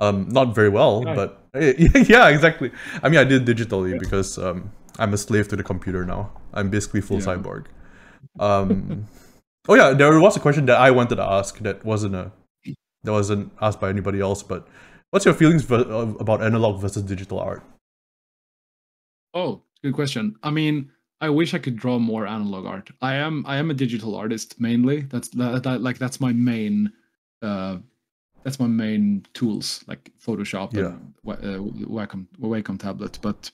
S1: Not very well, but yeah, exactly. I mean, I did digitally because I'm a slave to the computer now. I'm basically full cyborg. Oh yeah, there was a question that I wanted to ask that wasn't asked by anybody else. But what's your feelings about analog versus digital art?
S2: Oh, good question. I mean, I wish I could draw more analog art. I am a digital artist mainly. That's my main. That's my main tools, like Photoshop and Wacom tablet. But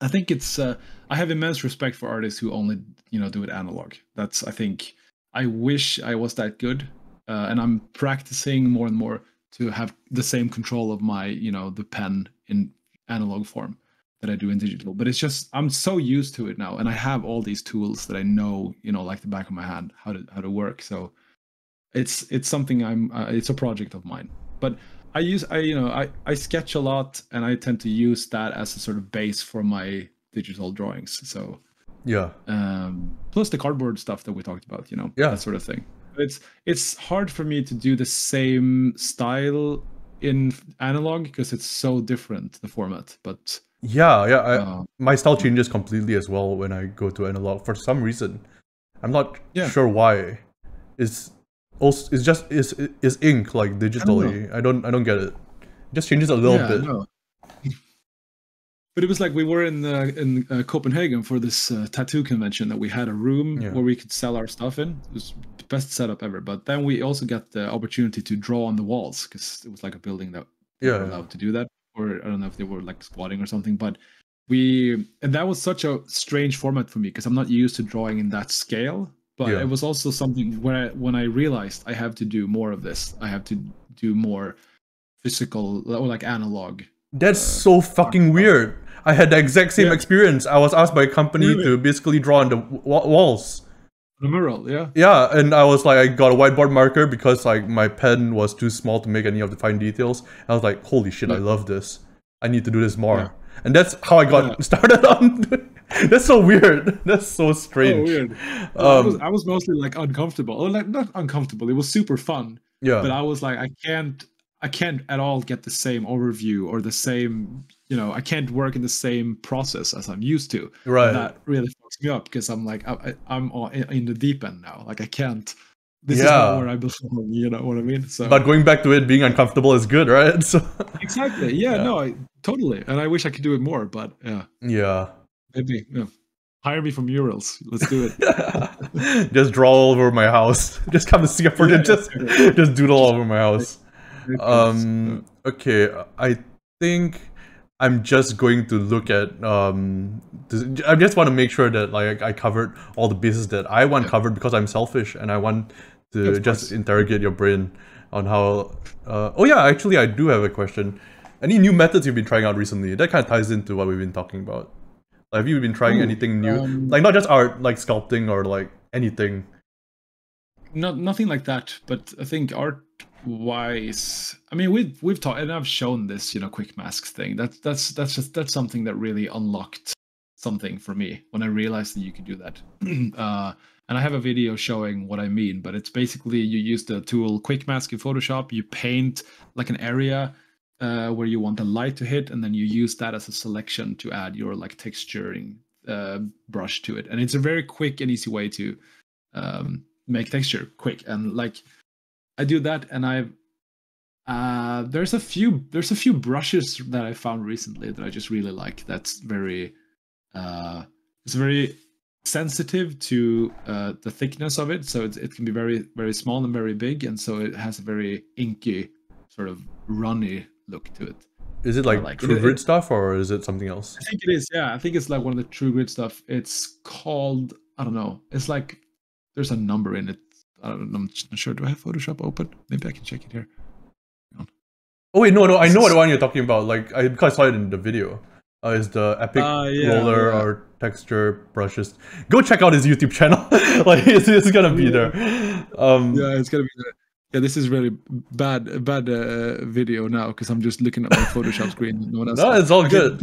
S2: I think it's I have immense respect for artists who only do it analog. I think I wish I was that good, and I'm practicing more and more to have the same control of my the pen in analog form that I do in digital. But it's just I'm so used to it now, and I have all these tools that I know like the back of my hand how to work. So it's something it's a project of mine. But I sketch a lot, and I tend to use that as a sort of base for my digital drawings. So plus the cardboard stuff that we talked about, that sort of thing. It's hard for me to do the same style in analog because it's so different, the format. But my style changes completely as well when I go to analog for some reason. I'm not sure why. It's just ink like digitally. I don't get it. It just changes a little bit. No. But it was like we were in Copenhagen for this tattoo convention that we had a room where we could sell our stuff in. It was the best setup ever. But then we also got the opportunity to draw on the walls because it was like a building that they were allowed to do that. Or I don't know if they were like squatting or something. But and that was such a strange format for me because I'm not used to drawing in that scale. But
S1: Yeah.
S2: it was also something when I realized I have to do more of this. I have to do more physical or like analog.
S1: That's so fucking weird. I had the exact same experience. I was asked by a company to basically draw on the walls.
S2: The mural, yeah.
S1: Yeah, and I was like, I got a whiteboard marker because like my pen was too small to make any of the fine details. I was like, holy shit, I love this. I need to do this more.
S2: Yeah.
S1: And that's how I got started on. That's so weird. That's so strange.
S2: Oh, weird. I was mostly like uncomfortable. Or like not uncomfortable. It was super fun.
S1: Yeah.
S2: But I was like, I can't at all get the same overview or the same, I can't work in the same process as I'm used to.
S1: Right.
S2: And that really fucks me up because I'm like, I'm in the deep end now. Like I can't. This is not where I belong. You know what I mean? So.
S1: But going back to it, being uncomfortable is good, right? So.
S2: Exactly. Yeah. No. Totally. And I wish I could do it more, but yeah.
S1: Yeah.
S2: Maybe. Yeah. Hire me for murals. Let's do it.
S1: Just draw all over my house. Just come to Singapore and just doodle all over my house. Okay, I think I'm just going to look at I just want to make sure that like I covered all the bases that I want covered because I'm selfish and I want to just interrogate your brain on how oh yeah, actually I do have a question. Any new methods you've been trying out recently? That kind of ties into what we've been talking about. Like, have you been trying anything new? Like not just art, like sculpting or like anything.
S2: Nothing like that, but I think art wise, I mean we've talked and I've shown this, quick masks thing. That's something that really unlocked something for me when I realized that you could do that. And I have a video showing what I mean, but it's basically you use the tool quick mask in Photoshop, you paint like an area where you want the light to hit, and then you use that as a selection to add your like texturing brush to it. And it's a very quick and easy way to make texture quick. And like I do that, and there's a few brushes that I found recently that I just really like. That's very it's very sensitive to the thickness of it, so it can be very, very small and very big, and so it has a very inky sort of runny look to it.
S1: Is it like True Grit stuff, or is it something else?
S2: I think it is. Yeah, I think it's like one of the True Grit stuff. It's called, I don't know. It's like there's a number in it. I'm not sure. Do I have Photoshop open? Maybe I can check it here.
S1: Oh wait, no, I know what one you're talking about. Like because I saw it in the video. Is the epic roller or texture brushes? Go check out his YouTube channel. Like it's gonna be there.
S2: Yeah, it's gonna be there. Yeah, this is really bad video now because I'm just looking at my Photoshop screen. No,
S1: it's all good.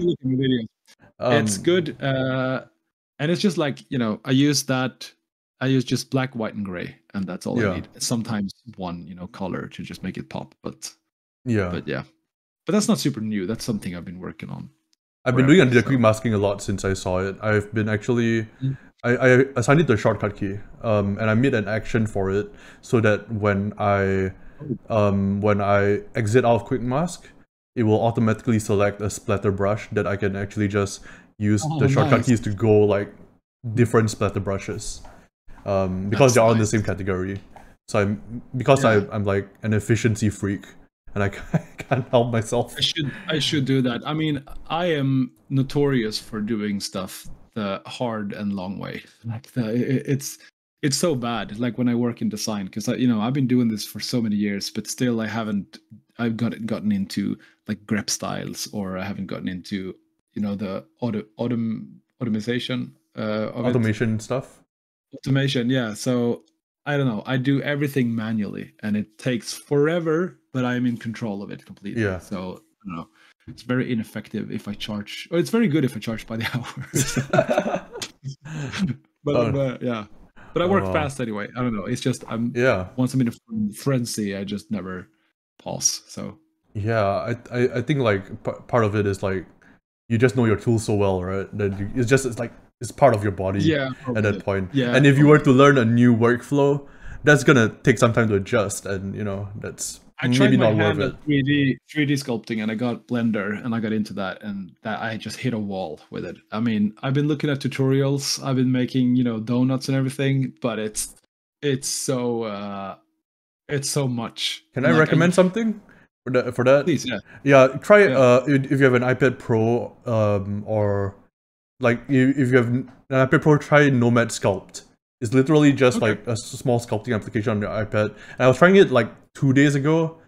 S2: It's good, and it's just like I use just black, white, and gray, and that's all I need. Sometimes one color to just make it pop, but that's not super new. That's something I've been working on.
S1: I've been doing the quick masking a lot since I saw it. I've been actually, I assigned it the shortcut key, and I made an action for it so that when I exit out of quick mask, it will automatically select a splatter brush that I can actually just use the shortcut keys to go like different splatter brushes, because they're all in the same category. So I'm like an efficiency freak. And I can't help myself.
S2: I should do that. I mean, I am notorious for doing stuff the hard and long way. Like it's so bad. Like when I work in design, because I've been doing this for so many years, but still I've gotten into like grep styles, or I haven't gotten into the automation
S1: stuff.
S2: Automation, yeah. So I don't know. I do everything manually, and it takes forever. But I'm in control of it completely.
S1: Yeah.
S2: So I don't know. It's very ineffective if I charge. Or it's very good if I charge by the hour. But yeah. But I work fast anyway. I don't know. It's just once I'm in a frenzy, I just never pause. So
S1: yeah, I think like part of it is like you just know your tool so well, right? That it's part of your body at that point.
S2: Yeah.
S1: And if you were to learn a new workflow, that's gonna take some time to adjust, and that's.
S2: I tried my hand at 3D sculpting, and I got Blender, and I got into that, and that I just hit a wall with it. I mean, I've been looking at tutorials, I've been making donuts and everything, but it's so much.
S1: Can I recommend something? For that,
S2: Please,
S1: yeah. Try
S2: Yeah.
S1: if you have an iPad Pro, or like if you have an iPad Pro, try Nomad Sculpt. It's literally just
S2: Okay.
S1: like a small sculpting application on your iPad. And I was trying it like 2 days ago,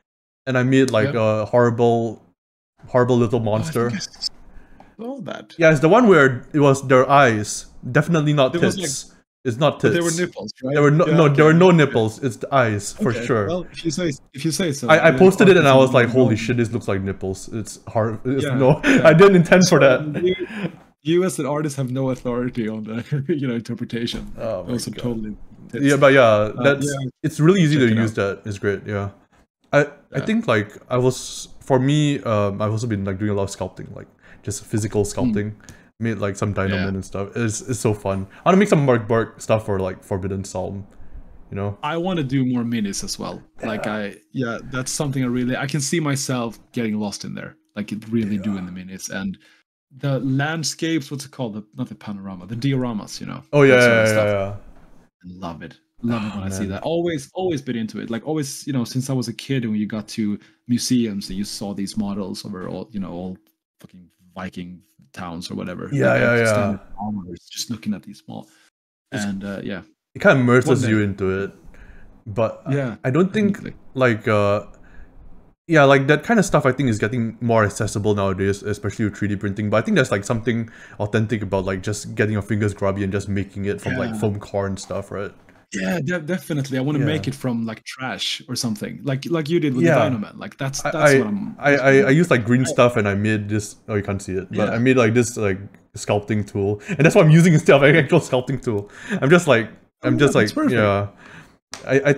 S1: and I made like a horrible little
S2: Oh, I think
S1: monster.
S2: I saw that.
S1: Yeah, it's the one where it was their eyes. Definitely not
S2: There was
S1: tits. It's not
S2: But
S1: tits.
S2: there were nipples, right?
S1: There were no,
S2: Yeah,
S1: no, there were
S2: okay.
S1: no nipples. It's the eyes for
S2: Okay.
S1: sure.
S2: Well, if you say so.
S1: I posted it and I was like, holy
S2: no.
S1: shit, this looks like nipples. It's hard. It's,
S2: Yeah,
S1: no,
S2: yeah.
S1: I didn't intend for that.
S2: You as an artist have no authority on the interpretation.
S1: Oh my
S2: Those are
S1: God.
S2: totally tits.
S1: Yeah, but yeah, that's
S2: yeah.
S1: it's really easy to
S2: Check it
S1: use that. It's great. Yeah, I think like for me, I've also been like doing a lot of sculpting, like just physical sculpting. Made like some Dinoman and stuff. It's so fun. I want to make some Mork Borg stuff for like Forbidden Psalm. You know,
S2: I want to do more minis as well. Like that's something I can see myself getting lost in there. Like it really doing the minis and the landscapes. What's it called? Not the panorama, the dioramas. You know.
S1: Oh yeah,
S2: that sort of stuff.
S1: yeah.
S2: I love it. Love it when I see that. Always been into it. Like always, since I was a kid, when you got to museums and you saw these models over all fucking Viking towns or whatever.
S1: Yeah.
S2: Just looking at these small, and yeah,
S1: it kind of immerses you into it. But
S2: yeah,
S1: I don't think like like that kind of stuff I think is getting more accessible nowadays, especially with 3D printing. But I think there's like something authentic about like just getting your fingers grubby and just making it from like foam core and stuff, right?
S2: Yeah, definitely. I want to make it from like trash or something, like you did with the Dinoman. Like that's what I'm.
S1: I used like green stuff and I made this. Oh, you can't see it, but I made like this like sculpting tool, and that's what I'm using instead of an actual sculpting tool. I'm just like yeah.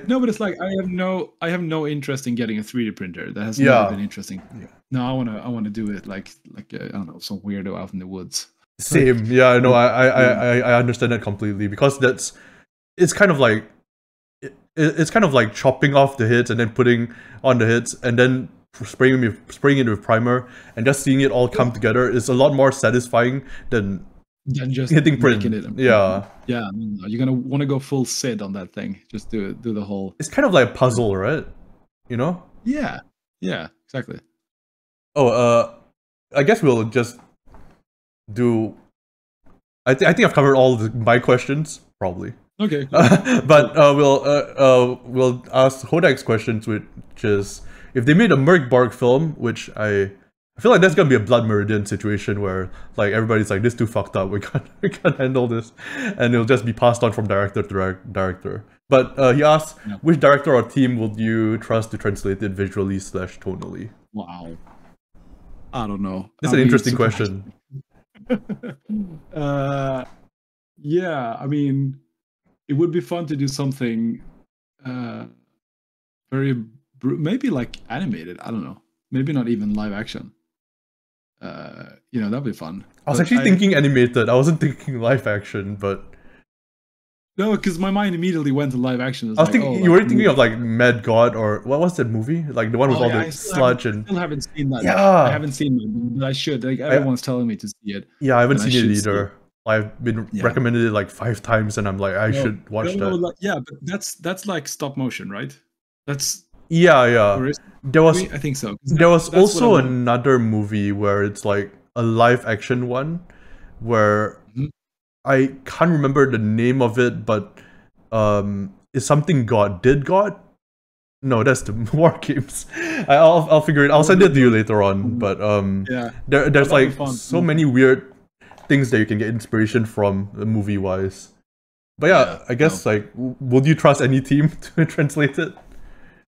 S2: No, but it's like I have no interest in getting a 3D printer. That has never been interesting. Yeah. No, I want to do it like I don't know, some weirdo out in the woods.
S1: Same, yeah. No, I understand that completely because it's kind of like it's kind of like chopping off the hits and then putting on the hits and then spraying it with primer and just seeing it all come together is a lot more satisfying than
S2: just
S1: hitting print.
S2: Yeah, you're gonna want to go full Sid on that thing. Just do the whole.
S1: It's kind of like a puzzle, right? You know?
S2: Yeah, exactly.
S1: Oh, I guess we'll just do. I think I've covered all my questions probably.
S2: Okay.
S1: But we'll ask Hodak's questions, which is if they made a Mork Borg film, which I feel like that's gonna be a Blood Meridian situation where like everybody's like, this too fucked up, we can't handle this, and it'll just be passed on from director to director. But he asks, which director or team would you trust to translate it visually / tonally?
S2: Wow. I don't know.
S1: That's an interesting question.
S2: Yeah, I mean, it would be fun to do something maybe like animated. I don't know. Maybe not even live action. That'd be fun.
S1: I was actually thinking animated. I wasn't thinking live action, but
S2: no, because my mind immediately went to live action.
S1: I was thinking you were thinking of like Mad God or what was that movie? Like the one with all the sludge and.
S2: I still haven't seen that.
S1: Yeah,
S2: I haven't seen it, but I should. Like everyone's telling me to see it.
S1: Yeah, I haven't seen it either. I've been recommended it like 5 times, and I'm like, I should watch that.
S2: Yeah, but that's like stop motion, right? That's
S1: yeah. There was,
S2: I think so.
S1: There was also another movie where it's like a live action one, where I can't remember the name of it, but is something God? Did God? No, that's the War Games. I'll figure it. I'll send it to you later on. But there's like so many weird things that you can get inspiration from movie wise. But I guess like, would you trust any team to translate it?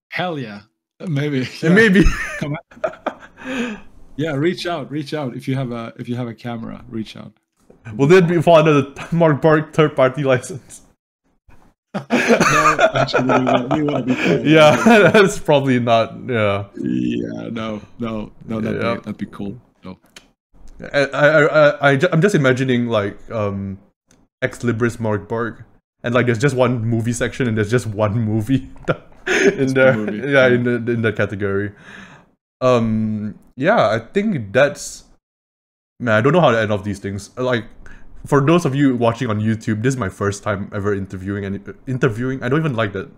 S2: Hell yeah, maybe.
S1: Yeah. Maybe.
S2: Come on. Yeah, reach out if you have a camera. Reach out.
S1: Will it be for another Mork Borg third-party license?
S2: No, actually, we won't be.
S1: Yeah, that's probably not. Yeah.
S2: Yeah. No. That'd be cool. No.
S1: I'm just imagining like Ex Libris Mork Borg, and like there's just one movie section and there's just one movie in there. Yeah, in that category. Yeah, I think that's. Man, I don't know how to end off these things. Like, for those of you watching on YouTube, this is my first time ever interviewing. I don't even like that.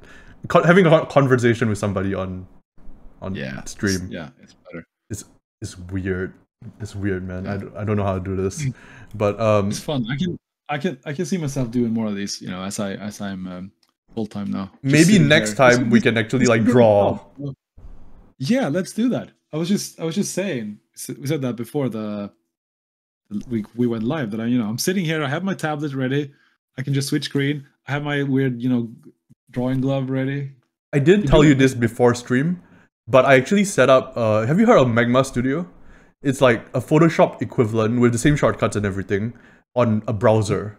S1: Having a conversation with somebody on on stream.
S2: It's better.
S1: It's weird. It's weird, man. I don't know how to do this, but
S2: it's fun. I can see myself doing more of these, you know, as I'm full time now.
S1: Maybe next time we can actually like draw.
S2: Yeah, let's do that. I was just saying, we said that before we went live, that I'm sitting here, I have my tablet ready, I can just switch screen, I have my weird, drawing glove ready.
S1: I did tell you this before stream, but I actually set up, have you heard of Magma Studio? It's like a Photoshop equivalent with the same shortcuts and everything on a browser.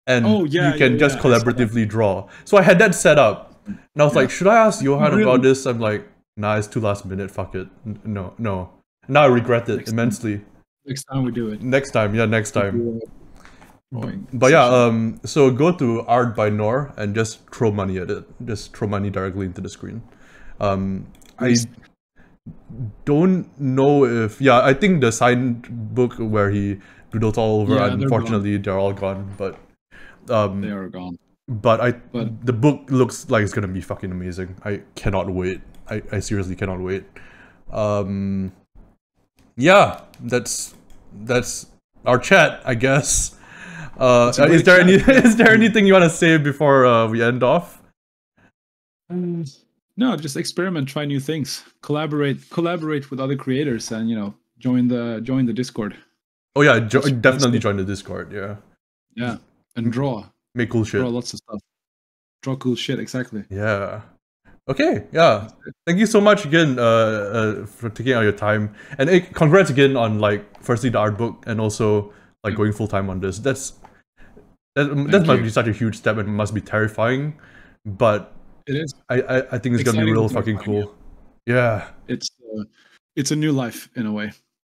S1: And you can just collaboratively draw. So I had that set up. And I was like, should I ask Johan about this? I'm like, nah, it's too last minute, fuck it. No. Now I regret it immensely.
S2: Next time we do it.
S1: Next time. But yeah, so go to Art by Nohr and just throw money at it. Just throw money directly into the screen. I don't know if... Yeah, I think the signed book where he doodles all over, unfortunately, they're all gone. But
S2: they are gone.
S1: But the book looks like it's gonna be fucking amazing. I cannot wait. I seriously cannot wait. Yeah, that's our chat, I guess. Is there anything you want to say before we end off?
S2: No, just experiment, try new things, collaborate with other creators, and join the Discord.
S1: Oh yeah, definitely join the Discord. Yeah,
S2: and draw.
S1: Make cool shit.
S2: Draw lots of stuff. Draw cool shit, exactly.
S1: Yeah. Okay, yeah. Thank you so much again for taking out your time. And congrats again on firstly the art book and also going full time on this. That must be such a huge step and must be terrifying. But
S2: it is.
S1: I think it's gonna be real fucking cool. Yeah.
S2: It's a new life in a way.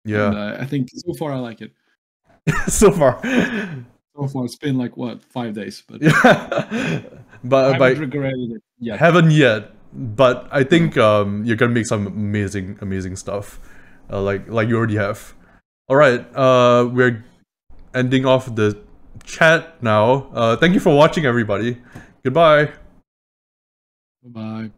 S1: Yeah.
S2: And, I think so far I like it.
S1: So far
S2: it's been 5 days, but
S1: yeah. But
S2: I haven't regretted it yet.
S1: Haven't yet. But I think you're gonna make some amazing stuff, like you already have. All right, we're ending off the chat now. Thank you for watching, everybody. Goodbye.
S2: Bye.